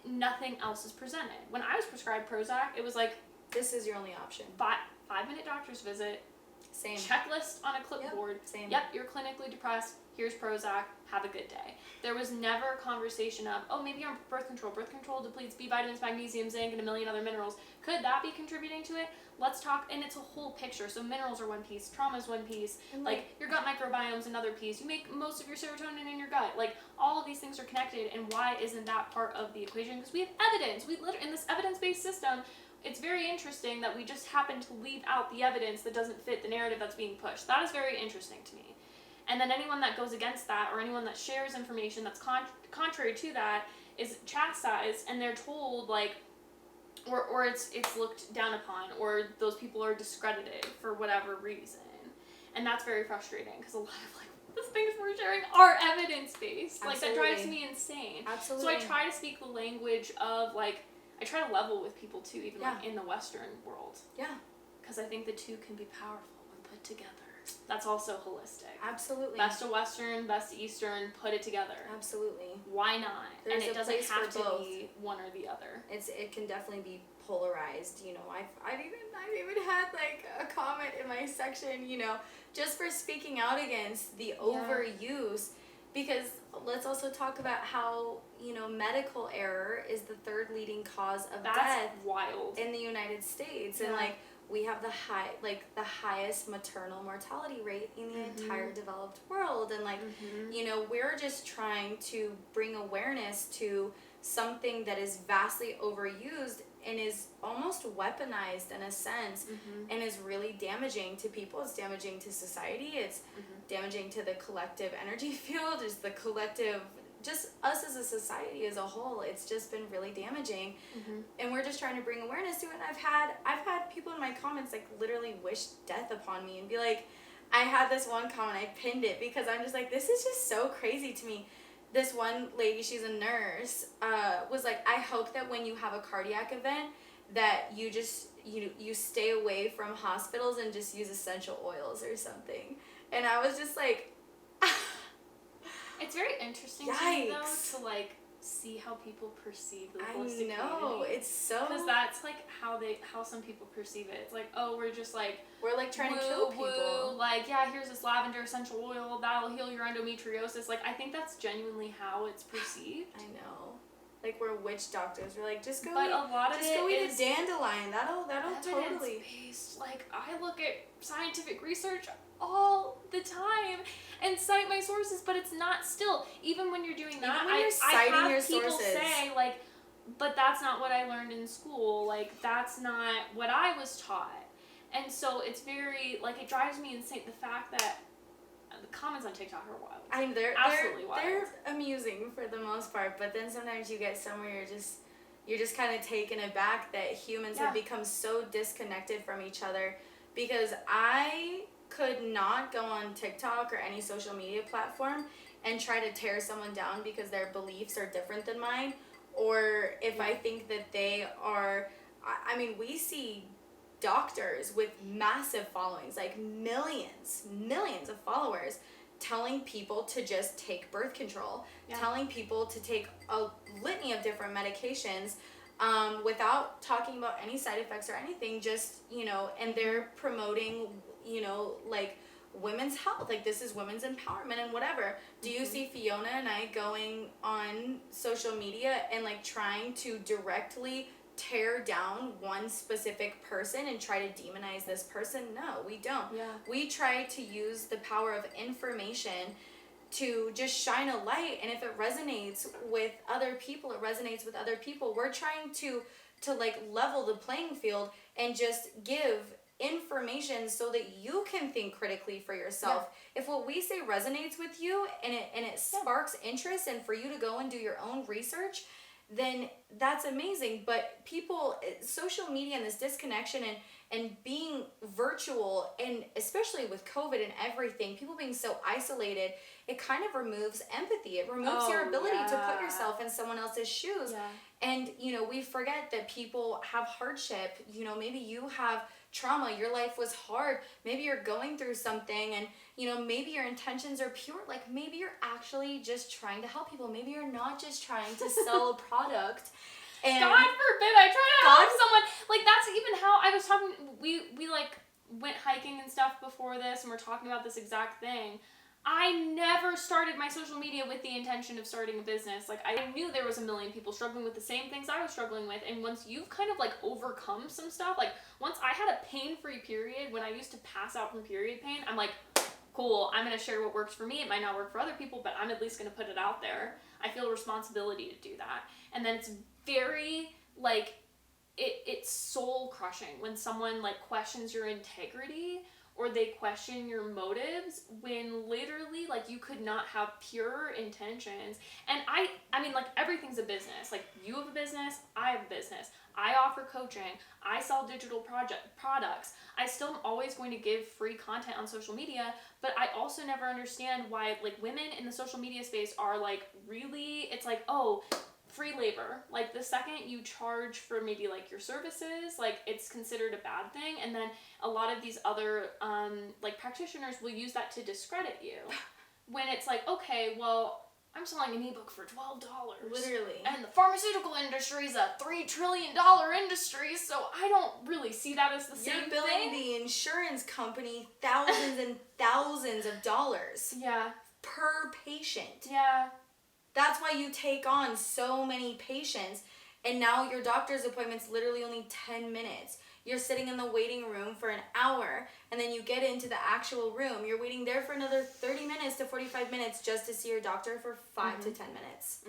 nothing else is presented. When I was prescribed Prozac, it was like, this is your only option. 5-minute doctor's visit. Same. Checklist on a clipboard. Yep. Same. Yep, you're clinically depressed. Here's Prozac. Have a good day. There was never a conversation of, oh, maybe you're on birth control. Birth control depletes B vitamins, magnesium, zinc, and a million other minerals. Could that be contributing to it? Let's talk. And it's a whole picture. So minerals are one piece. Trauma is one piece. And like your gut microbiome's another piece. You make most of your serotonin in your gut. Like, all of these things are connected. And why isn't that part of the equation? Because we have evidence. We literally, in this evidence-based system, it's very interesting that we just happen to leave out the evidence that doesn't fit the narrative that's being pushed. That is very interesting to me. And then anyone that goes against that, or anyone that shares information that's contrary to that, is chastised, and they're told, like, or it's looked down upon, or those people are discredited for whatever reason. And that's very frustrating, because a lot of, like, the things we're sharing are evidence-based. Like, that drives me insane. Absolutely. So I try to speak the language of, like, I try to level with people too, even like in the Western world. Yeah. Because I think the two can be powerful when put together. That's also holistic. Absolutely. Best of Western, best of Eastern, put it together. Absolutely. Why not? There's and it doesn't have to be one or the other. It can definitely be polarized. You know, I've even had like a comment in my section, you know, just for speaking out against the overuse. Because let's also talk about how, you know, medical error is the third leading cause of death wild in the United States. And like, we have the highest maternal mortality rate in the entire developed world. And like, you know, we're just trying to bring awareness to something that is vastly overused and is almost weaponized in a sense, and is really damaging to people. It's damaging to society. It's damaging to the collective energy field. It's the collective, just us as a society as a whole. It's just been really damaging, and we're just trying to bring awareness to it. And I've had people in my comments like literally wish death upon me and be like, I had this one comment, I pinned it because I'm just like, this is just so crazy to me. This one lady, she's a nurse, was like, I hope that when you have a cardiac event that you just, you stay away from hospitals and just use essential oils or something. And I was just like, it's very interesting to me, though, to like see how people perceive the holistic community. I know, it's so... Because that's like how some people perceive it. It's like, oh, we're like trying to kill people. Like, yeah, here's this lavender essential oil, that'll heal your endometriosis. Like, I think that's genuinely how it's perceived. I know. Like, we're witch doctors. We're like, just go eat a dandelion. That'll totally... based. Like, I look at scientific research all the time and cite my sources, but it's not still, even when you're doing that, I have your people say, like, but that's not what I learned in school, like, that's not what I was taught. And so it's very, like, it drives me insane, the fact that the comments on TikTok are wild. I mean, they're absolutely wild. They're amusing for the most part, but then sometimes you get somewhere you're just kind of taken aback that humans have become so disconnected from each other, because I could not go on TikTok or any social media platform and try to tear someone down because their beliefs are different than mine, or if I think that they are, I mean, we see doctors with massive followings, like millions of followers, telling people to just take birth control, telling people to take a litany of different medications, without talking about any side effects or anything, just, you know, and they're promoting, you know, like, women's health, like, this is women's empowerment and whatever. Do you see Fiona and I going on social media and, like, trying to directly tear down one specific person and try to demonize this person? No, we don't. We try to use the power of information to just shine a light, and if it resonates with other people, it resonates with other people. We're trying to like level the playing field and just give information so that you can think critically for yourself. If what we say resonates with you and it sparks interest, and for you to go and do your own research, then that's amazing. But people, social media and this disconnection and being virtual, and especially with COVID and everything, people being so isolated, it kind of removes empathy. It removes your ability to put yourself in someone else's shoes. And, we forget that people have hardship. Maybe you have trauma, your life was hard, maybe you're going through something, and maybe your intentions are pure, like maybe you're actually just trying to help people, maybe you're not just trying to sell a product. And God forbid I try to help someone. Like, that's even how I was talking, we like went hiking and stuff before this, and we're talking about this exact thing. I never started my social media with the intention of starting a business. Like, I knew there was a million people struggling with the same things I was struggling with, and once you've kind of like overcome some stuff, like once I had a pain-free period when I used to pass out from period pain, I'm like, cool, I'm going to share what works for me. It might not work for other people, but I'm at least going to put it out there. I feel a responsibility to do that. And then it's very like, it's soul crushing when someone like questions your integrity, or they question your motives, when literally, like, you could not have pure intentions. And I mean, like, everything's a business. Like, you have a business, I have a business. I offer coaching. I sell digital products. I still am always going to give free content on social media, but I also never understand why, like, women in the social media space are, like, really, it's like, oh, free labor. Like, the second you charge for maybe like your services, like, it's considered a bad thing. And then a lot of these other like practitioners will use that to discredit you, when it's like, okay, well, I'm selling an ebook for $12. Literally. And the pharmaceutical industry is a $3 trillion industry, so I don't really see that as the same thing. You're billing the insurance company thousands and thousands of dollars. Per patient. That's why you take on so many patients, and now your doctor's appointment's literally only 10 minutes. You're sitting in the waiting room for an hour, and then you get into the actual room. You're waiting there for another 30 minutes to 45 minutes just to see your doctor for 5 to 10 minutes.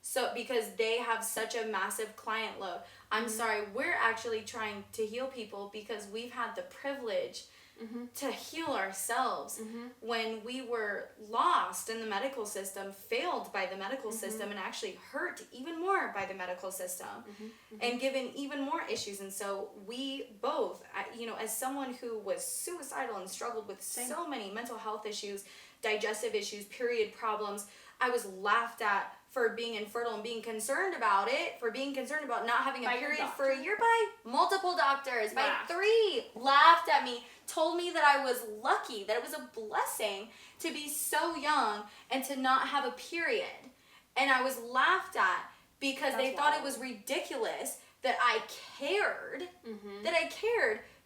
So, because they have such a massive client load. I'm sorry, we're actually trying to heal people because we've had the privilege to heal ourselves when we were lost in the medical system, failed by the medical system, and actually hurt even more by the medical system, and given even more issues. And so we both, as someone who was suicidal and struggled with so many mental health issues, digestive issues, period problems, I was laughed at for being infertile and being concerned about it, for being concerned about not having a period for a year, by multiple doctors, by 3, laughed at me, told me that I was lucky, that it was a blessing to be so young and to not have a period. And I was laughed at because they thought it was ridiculous that I cared,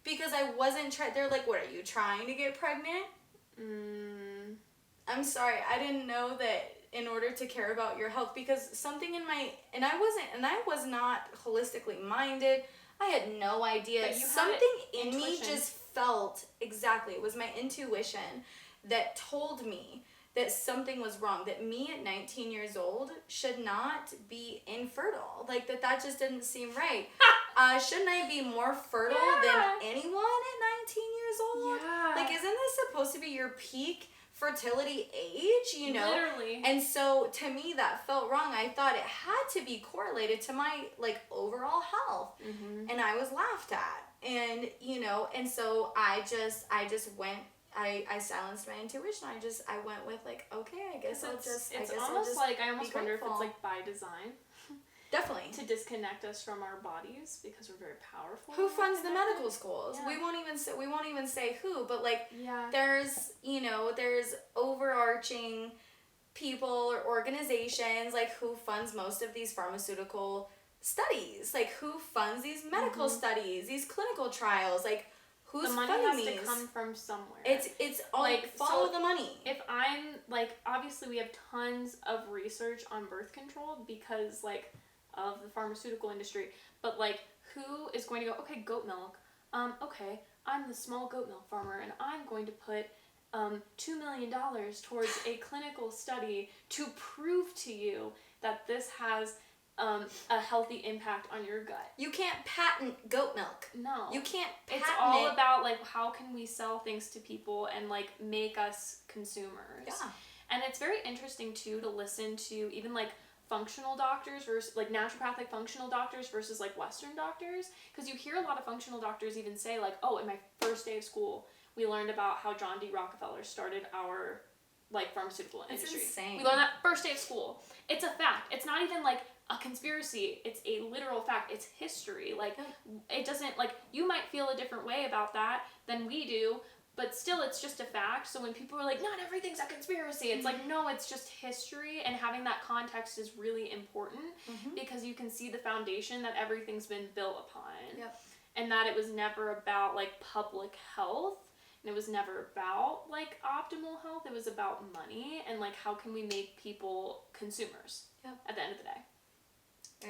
because I wasn't trying. They're like, what, are you trying to get pregnant? I'm sorry, I didn't know that in order to care about your health, because something in my, and I was not holistically minded. I had no idea. Something in me just felt, exactly, it was my intuition that told me that something was wrong, that me at 19 years old should not be infertile. Like, that just didn't seem right. Shouldn't I be more fertile than anyone at 19 years old? Like, isn't this supposed to be your peak fertility age, Literally. And so to me that felt wrong. I thought it had to be correlated to my like overall health, and I was laughed at, and and so I just went, I silenced my intuition. I went with like, okay, I guess I'll just I almost wonder if it's like by design. Definitely. To disconnect us from our bodies because we're very powerful. Who funds the medical schools? We won't even say who, but like there's there's overarching people or organizations, like who funds most of these pharmaceutical studies, like who funds these medical studies, these clinical trials, like who's funding these? The money has to come from somewhere. It's all like follow the money. If I'm like, obviously we have tons of research on birth control because like of the pharmaceutical industry, but like who is going to go, okay, goat milk, okay, I'm the small goat milk farmer and I'm going to put $2 million towards a clinical study to prove to you that this has a healthy impact on your gut. You can't patent goat milk. No. You can't patent It's all about, like, how can we sell things to people and, like, make us consumers. Yeah. And it's very interesting, too, to listen to even, like, functional doctors versus, like, naturopathic functional doctors versus, like, Western doctors. Because you hear a lot of functional doctors even say, like, oh, in my first day of school, we learned about how John D. Rockefeller started our, like, pharmaceutical industry. It's insane. We learned that first day of school. It's a fact. It's not even, like, a conspiracy. It's a literal fact. It's history. Like, it doesn't, like, you might feel a different way about that than we do, but still it's just a fact. So when people are like, not everything's a conspiracy, it's like, no, it's just history, and having that context is really important because you can see the foundation that everything's been built upon. And that it was never about, like, public health, and it was never about, like, optimal health. It was about money and, like, how can we make people consumers at the end of the day.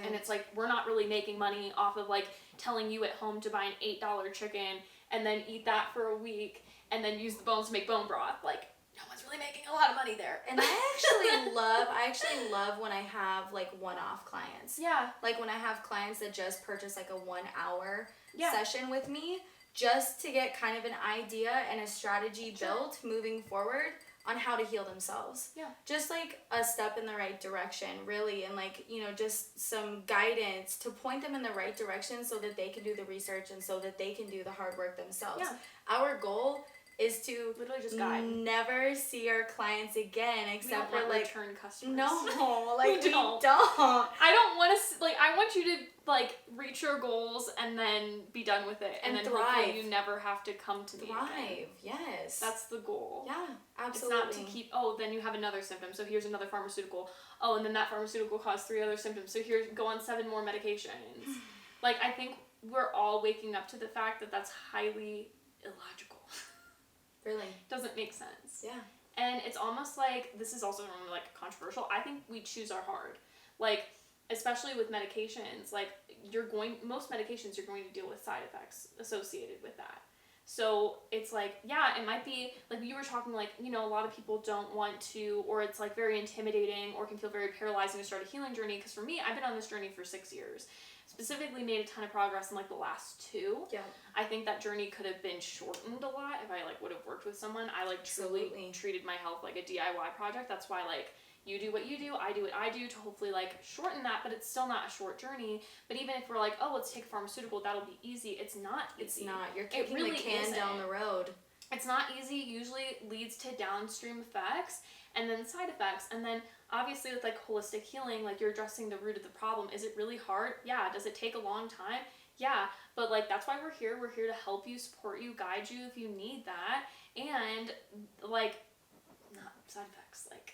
And it's like, we're not really making money off of, like, telling you at home to buy an $8 chicken and then eat that for a week and then use the bones to make bone broth. Like, no one's really making a lot of money there. And I actually love when I have, like, one-off clients. Yeah. Like, when I have clients that just purchase, like, a 1 hour session with me just to get kind of an idea and a strategy built moving forward on how to heal themselves. Yeah. Just, like, a step in the right direction, really, and, like, you know, just some guidance to point them in the right direction so that they can do the research and so that they can do the hard work themselves. Yeah. Our goal is to literally just guide. Never see our clients again except for, like, return customers. No, like, we don't. I don't want to, like, I want you to, like, reach your goals and then be done with it. And then thrive. Hopefully you never have to come to me again. Yes. That's the goal. Yeah, absolutely. It's not to keep, then you have another symptom, so here's another pharmaceutical. Oh, and then that pharmaceutical caused 3 other symptoms, so here, go on 7 more medications. Like, I think we're all waking up to the fact that that's highly illogical. Really? Doesn't make sense. Yeah. And it's almost like, this is also really, like, controversial. I think we choose our hard. Like, especially with medications, like, most medications you're going to deal with side effects associated with that. So it's like, yeah, it might be, like you were talking, like, you know, a lot of people don't want to, or it's, like, very intimidating or can feel very paralyzing to start a healing journey. Because for me, I've been on this journey for 6 years. Specifically made a ton of progress in, like, the last 2. Yeah. I think that journey could have been shortened a lot if I, like, would have worked with someone. I, like, truly treated my health like a DIY project. That's why, like, you do what you do, I do what I do to hopefully, like, shorten that, but it's still not a short journey. But even if we're like, oh, let's take a pharmaceutical, that'll be easy. It's not easy. It's not. You're kicking the can down the road. It's not easy. Usually leads to downstream effects and then side effects. And then obviously with, like, holistic healing, like, you're addressing the root of the problem. Is it really hard? Yeah. Does it take a long time? Yeah. But, like, that's why we're here. We're here to help you, support you, guide you if you need that. And, like, not side effects. Like,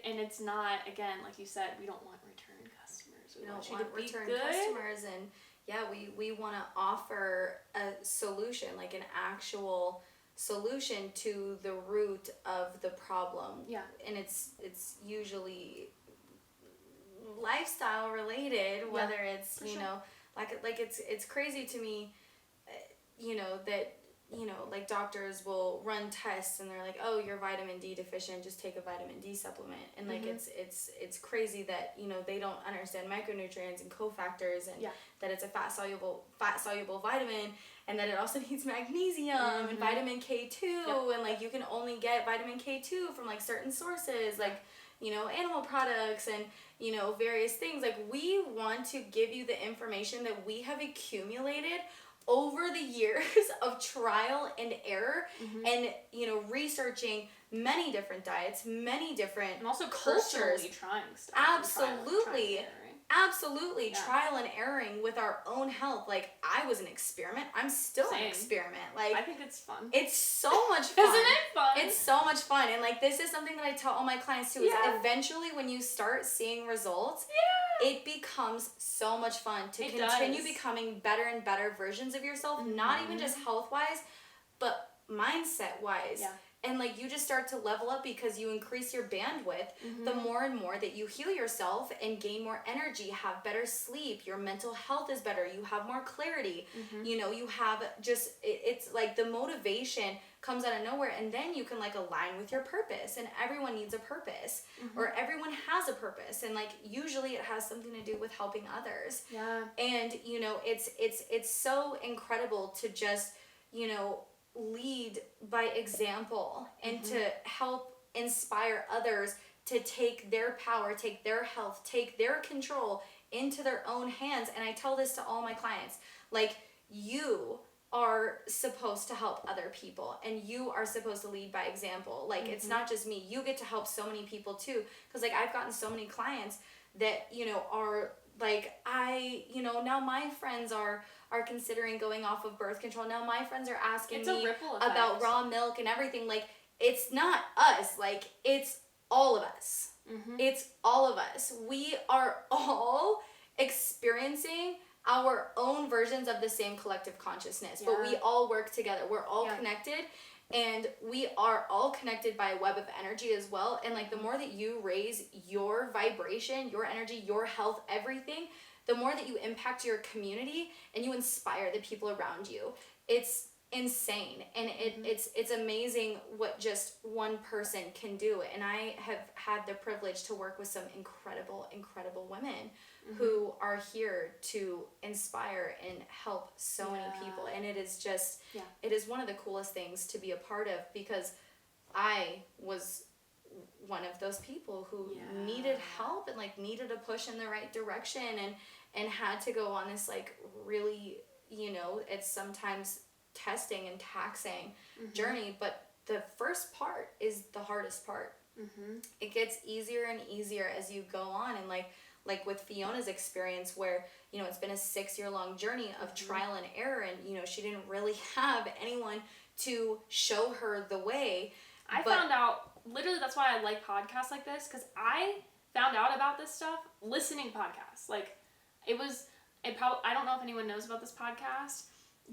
and it's not, again, like you said, we don't want return customers. We want you to be return good. customers, and yeah, we want to offer a solution, like an actual solution to the root of the problem. Yeah. And it's usually lifestyle related, whether it's, you know, like it's crazy to me, you know, that, you know, like, doctors will run tests and they're like, oh, you're vitamin D deficient, just take a vitamin D supplement. And, like, it's crazy that, you know, they don't understand micronutrients and cofactors, and that it's a fat soluble vitamin, and that it also needs magnesium and vitamin K2, and, like, you can only get vitamin K2 from, like, certain sources, like, you know, animal products and, you know, various things. Like, we want to give you the information that we have accumulated over the years of trial and error, and, you know, researching many different diets, many different and also cultures, trying stuff. Absolutely, trial and erroring with our own health. Like, I was an experiment. I'm still an experiment. Like, I think it's fun. It's so much fun. Isn't it fun? It's so much fun. And, like, this is something that I tell all my clients too, is eventually when you start seeing results, it becomes so much fun to continue becoming better and better versions of yourself, not even just health-wise, but mindset-wise. Yeah. and like you just start to level up because you increase your bandwidth. The more and more that you heal yourself and gain more energy, have better sleep, your mental health is better, you have more clarity, you know, you have just, it's like the motivation comes out of nowhere, and then you can like align with your purpose, and everyone needs a purpose, or everyone has a purpose, and like usually it has something to do with helping others. And you know, it's so incredible to just, you know, lead by example, and to help inspire others to take their power, take their health, take their control into their own hands. And I tell this to all my clients, like, you are supposed to help other people, and you are supposed to lead by example. Like, it's not just me. You get to help so many people too, because like I've gotten so many clients that, you know, are like, you know, now my friends are considering going off of birth control. Now my friends are asking me about raw milk and everything. Like, it's not us, like, it's all of us. It's all of us. We are all experiencing our own versions of the same collective consciousness, but we all work together. We're all connected, and we are all connected by a web of energy as well. And like, the more that you raise your vibration, your energy, your health, everything, the more that you impact your community and you inspire the people around you. It's insane, and it's amazing what just one person can do. And I have had the privilege to work with some incredible women who are here to inspire and help so many people. And it is just it is one of the coolest things to be a part of, because I was one of those people who needed help and like needed a push in the right direction, and had to go on this like really, you know, it's sometimes testing and taxing journey, but the first part is the hardest part. It gets easier and easier as you go on, and like with Fiona's experience, where, you know, it's been a 6-year-long journey of trial and error, and, you know, she didn't really have anyone to show her the way. I found out, literally, that's why I like podcasts like this, because I found out about this stuff listening podcasts. Like, I don't know if anyone knows about this podcast.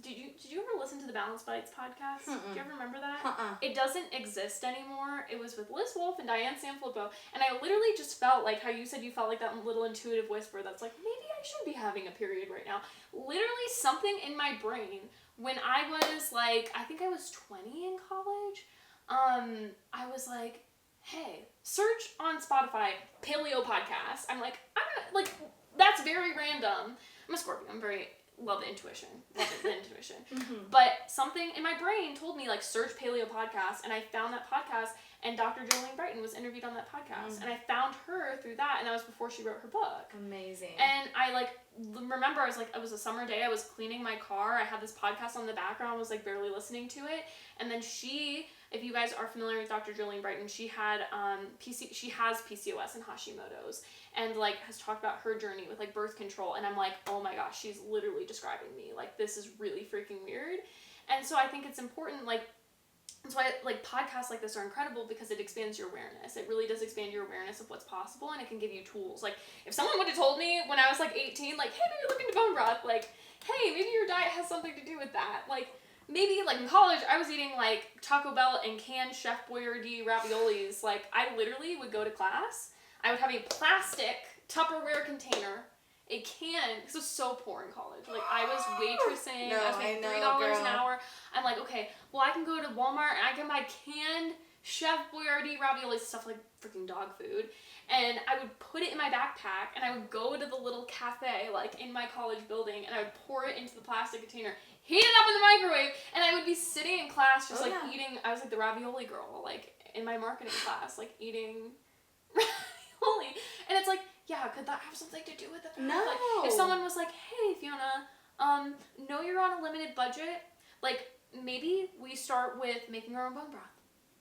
Did you ever listen to the Balance Bites podcast? Do you ever remember that? It doesn't exist anymore. It was with Liz Wolfe and Diane Sanfilippo, and I literally just felt like how you said you felt like that little intuitive whisper that's like, maybe I should be having a period right now. Literally something in my brain when I was like, I think I was 20 in college, I was like, hey, search on Spotify paleo podcast. I'm like, that's very random. I'm a Scorpio. Love the intuition. But something in my brain told me, like, search paleo podcast, and I found that podcast, and Dr. Jolene Brighton was interviewed on that podcast, and I found her through that, and that was before she wrote her book. Amazing. And I, like, remember, I was like, it was a summer day, I was cleaning my car, I had this podcast on the background, I was, like, barely listening to it, and then she, if you guys are familiar with Dr. Jolene Brighton, she had, she has PCOS and Hashimoto's, and, like, has talked about her journey with, like, birth control, and I'm like, oh my gosh, she's literally describing me, like, this is really freaking weird. And so I think it's important, like, that's why, like, podcasts like this are incredible, because it expands your awareness. It really does expand your awareness of what's possible, and it can give you tools. Like, if someone would have told me when I was, like, 18, like, hey, maybe look into bone broth, like, hey, maybe your diet has something to do with that, like, maybe, like, in college, I was eating, like, Taco Bell and canned Chef Boyardee raviolis. Like, I literally would go to class, I would have a plastic Tupperware container, a can, because it was so poor in college. Like, I was waitressing, I was making $3 an hour. I'm like, okay, well, I can go to Walmart and I can buy canned Chef Boyardee raviolis, stuff like freaking dog food. And I would put it in my backpack, and I would go to the little cafe, like, in my college building, and I would pour it into the plastic container, heat it up in the microwave, and I would be sitting in class just, eating, I was, like, the ravioli girl, like, in my marketing class, like, eating ravioli. And it's like, yeah, could that have something to do with it? No. Like, if someone was like, hey, Fiona, know you're on a limited budget, like, maybe we start with making our own bone broth.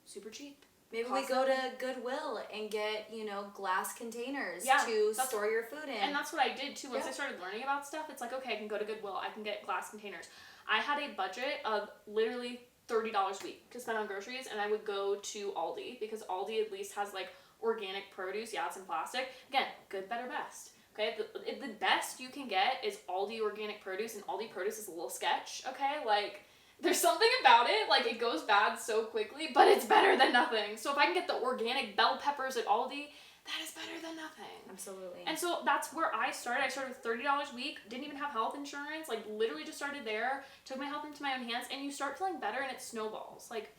Super cheap. Maybe we go to Goodwill and get, you know, glass containers to store your food in. And that's what I did, too. Once I started learning about stuff, it's like, okay, I can go to Goodwill. I can get glass containers. I had a budget of literally $30 a week to spend on groceries, and I would go to Aldi, because Aldi at least has, like, organic produce. Yeah, it's in plastic. Again, good, better, best. Okay, the best you can get is Aldi organic produce, and Aldi produce is a little sketch. Okay, like, there's something about it, like, it goes bad so quickly, but it's better than nothing. So if I can get the organic bell peppers at Aldi, that is better than nothing. Absolutely. And so that's where I started. I started with $30 a week, didn't even have health insurance, like, literally just started there, took my health into my own hands, and you start feeling better, and it snowballs. Like,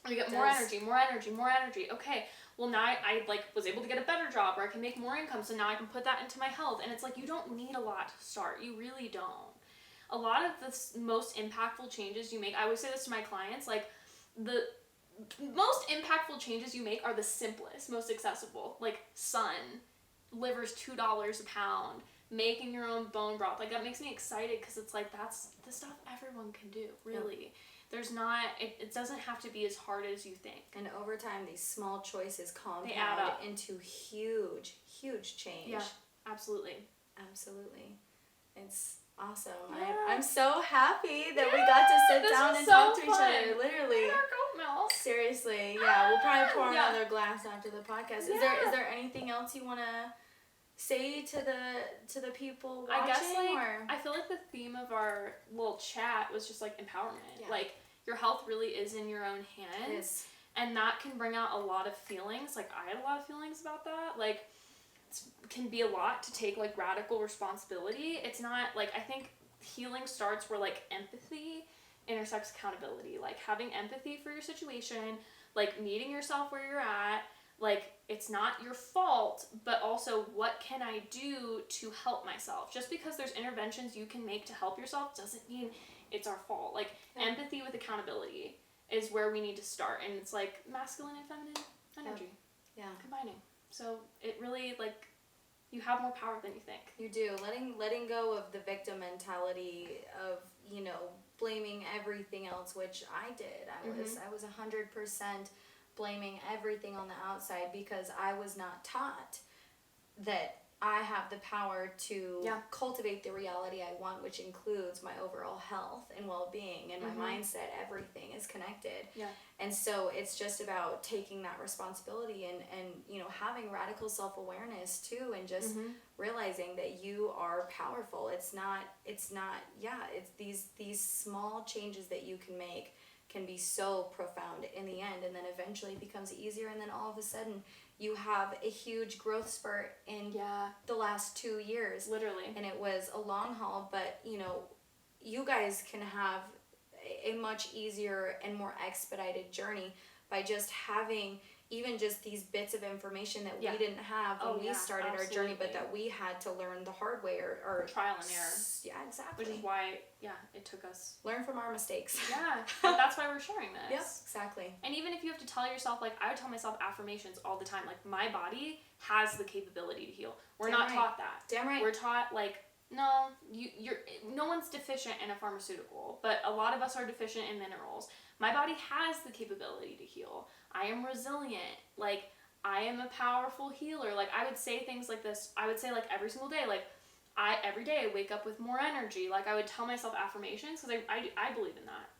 you get more energy. Okay, well, now I like, was able to get a better job, where I can make more income, so now I can put that into my health. And it's like, you don't need a lot to start. You really don't. A lot of the most impactful changes you make, I always say this to my clients, like, the most impactful changes you make are the simplest, most accessible. Like, sun, liver's $2 a pound, making your own bone broth. Like, that makes me excited, because it's like, that's the stuff everyone can do, really. Yeah. There's not, it doesn't have to be as hard as you think. And over time, these small choices compound into huge, huge change. Yeah, absolutely. Absolutely. It's awesome. Yeah. I'm so happy that we got to sit down and talk to each other. Literally. Our goat milk. Seriously. Yeah, we'll probably pour another glass after the podcast. Is there anything else you want to say to the people watching? I guess, like, I feel like the theme of our little chat was just, like, empowerment. Yeah. Like, your health really is in your own hands. It is. And that can bring out a lot of feelings. Like, I had a lot of feelings about that. Like, it can be a lot to take, like, radical responsibility. It's not, like, I think healing starts where, like, empathy intersects accountability. Like, having empathy for your situation, like, meeting yourself where you're at. Like, it's not your fault, but also, what can I do to help myself? Just because there's interventions you can make to help yourself doesn't mean it's our fault. Like, empathy with accountability is where we need to start. And it's like masculine and feminine energy. Yeah. Combining. So it really, like, you have more power than you think. You do. Letting go of the victim mentality of, you know, blaming everything else, which I did. I was 100% blaming everything on the outside, because I was not taught that I have the power to cultivate the reality I want, which includes my overall health and well-being and my mindset. Everything is connected. Yeah. And so it's just about taking that responsibility and you know, having radical self-awareness too, and just realizing that you are powerful. It's these small changes that you can make can be so profound in the end, and then eventually it becomes easier, and then all of a sudden you have a huge growth spurt in the last 2 years. Literally. And it was a long haul, but, you know, you guys can have a much easier and more expedited journey by just having even just these bits of information that we didn't have when we started our journey, but that we had to learn the hard way or trial and error. Yeah, exactly. Which is why, it took us. Learn from our mistakes. Yeah, that's why we're sharing this. Yes, exactly. And even if you have to tell yourself, like, I would tell myself affirmations all the time, like, my body has the capability to heal. We're not taught that. Damn right. We're taught, like, no, no one's deficient in a pharmaceutical, but a lot of us are deficient in minerals. My body has the capability to heal. I am resilient. Like, I am a powerful healer. Like, I would say things like this. I would say, like, every single day, like, every day I wake up with more energy. Like, I would tell myself affirmations, because I believe in that.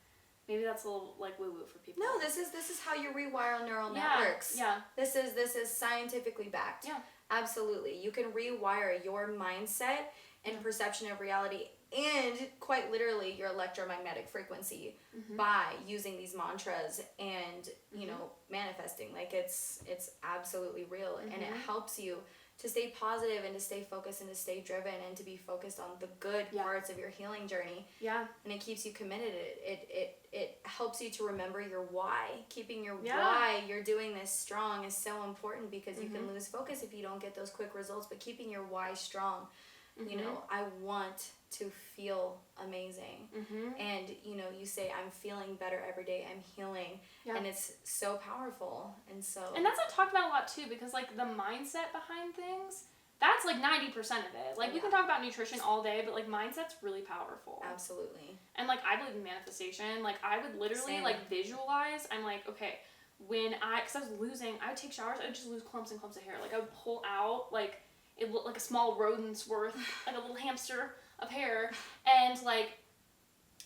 Maybe that's a little, like, woo-woo for people. No, this is how you rewire neural networks. Yeah. This is scientifically backed. Yeah. Absolutely. You can rewire your mindset and perception of reality, and quite literally your electromagnetic frequency by using these mantras and, you know, manifesting. Like, it's absolutely real, and it helps you to stay positive and to stay focused and to stay driven and to be focused on the good parts of your healing journey. Yeah. And it keeps you committed. It helps you to remember your why. Keeping your why you're doing this strong is so important, because you can lose focus if you don't get those quick results. But keeping your why strong, you know, I want to feel amazing. And, you know, you say, I'm feeling better every day, I'm healing. And it's so powerful. And that's not talked about a lot too, because, like, the mindset behind things, that's like 90% of it. Like, we can talk about nutrition all day, but, like, mindset's really powerful. Absolutely. And, like, I believe in manifestation. Like, I would literally like visualize. I'm like, okay, because I was losing, I would take showers, I would just lose clumps and clumps of hair. Like, I would pull out, like, it looked like a small rodent's worth, like a little hamster of hair, and, like,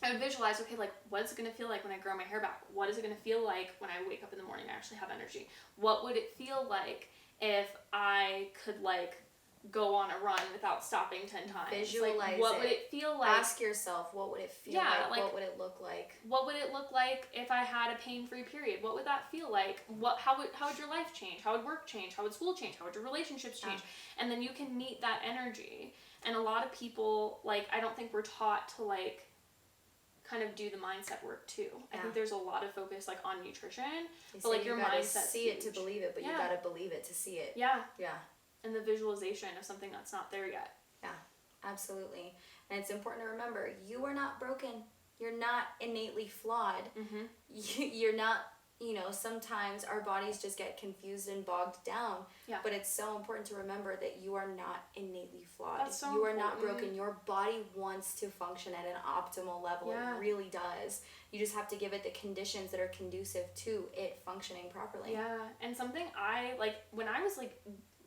I would visualize, okay, like, what is it going to feel like when I grow my hair back? What is it going to feel like when I wake up in the morning and I actually have energy? What would it feel like if I could, like, go on a run without stopping 10 times. Visualize like, what would it feel like? Ask yourself, what would it feel like? What would it look like? What would it look like if I had a pain-free period? What would that feel like? How would your life change? How would work change? How would school change? How would your relationships change? And then you can meet that energy. And a lot of people, like, I don't think we're taught to, like, kind of do the mindset work too. I think there's a lot of focus, like, on nutrition, but, like, your mindset. See it to believe it, but you gotta believe it to see it. Yeah. Yeah. And the visualization of something that's not there yet. Yeah, absolutely. And it's important to remember, you are not broken. You're not innately flawed. You're not, sometimes our bodies just get confused and bogged down. Yeah. But it's so important to remember that you are not innately flawed. That's so you are important. not broken. Your body wants to function at an optimal level. Yeah. It really does. You just have to give it the conditions that are conducive to it functioning properly. Yeah. And something when I was, like,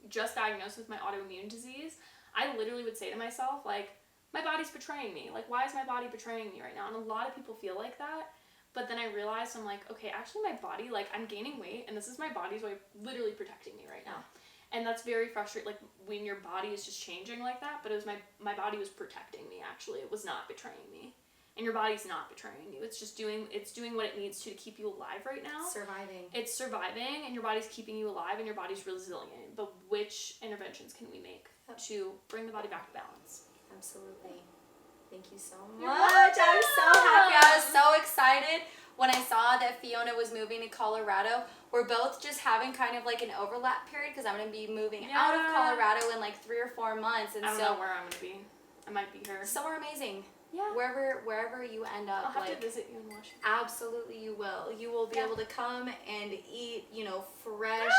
just diagnosed with my autoimmune disease, I literally would say to myself, like, my body's betraying me. Like, why is my body betraying me right now? And a lot of people feel like that. But then I realized, I'm like, okay, actually my body, like, I'm gaining weight, and this is my body's way of literally protecting me right now. And that's very frustrating, like, when your body is just changing like that, but it was my body was protecting me, actually. It was not betraying me. And your body's not betraying you. It's just doing what it needs to keep you alive right now. Surviving. It's surviving, and your body's keeping you alive, and your body's resilient. But which interventions can we make to bring the body back to balance? Absolutely. Thank you so much. I'm so happy. I was so excited when I saw that Fiona was moving to Colorado. We're both just having kind of like an overlap period because I'm going to be moving out of Colorado in like 3 or 4 months. And I don't know where I'm going to be. I might be here. Somewhere amazing. Yeah. Wherever you end up. I'll have to visit you in Washington. Absolutely you will. You will be able to come and eat, fresh,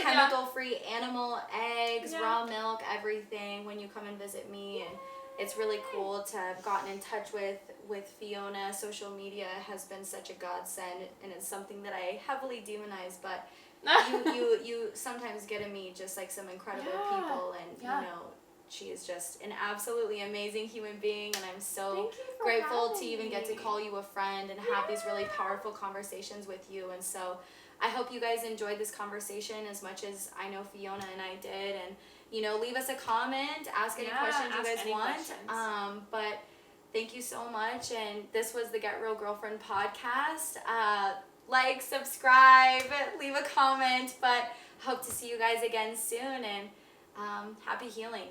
chemical-free animal eggs, raw milk, everything when you come and visit me. And it's really cool to have gotten in touch with Fiona. Social media has been such a godsend, and it's something that I heavily demonize, but you sometimes get to meet just like some incredible people, and she is just an absolutely amazing human being, and I'm so grateful to even get to call you a friend and have these really powerful conversations with you. And so I hope you guys enjoyed this conversation as much as I know Fiona and I did. And leave us a comment, ask any questions you guys want. But thank you so much. And this was the Get Real Girlfriend podcast. Like, subscribe, leave a comment. But hope to see you guys again soon. And happy healing.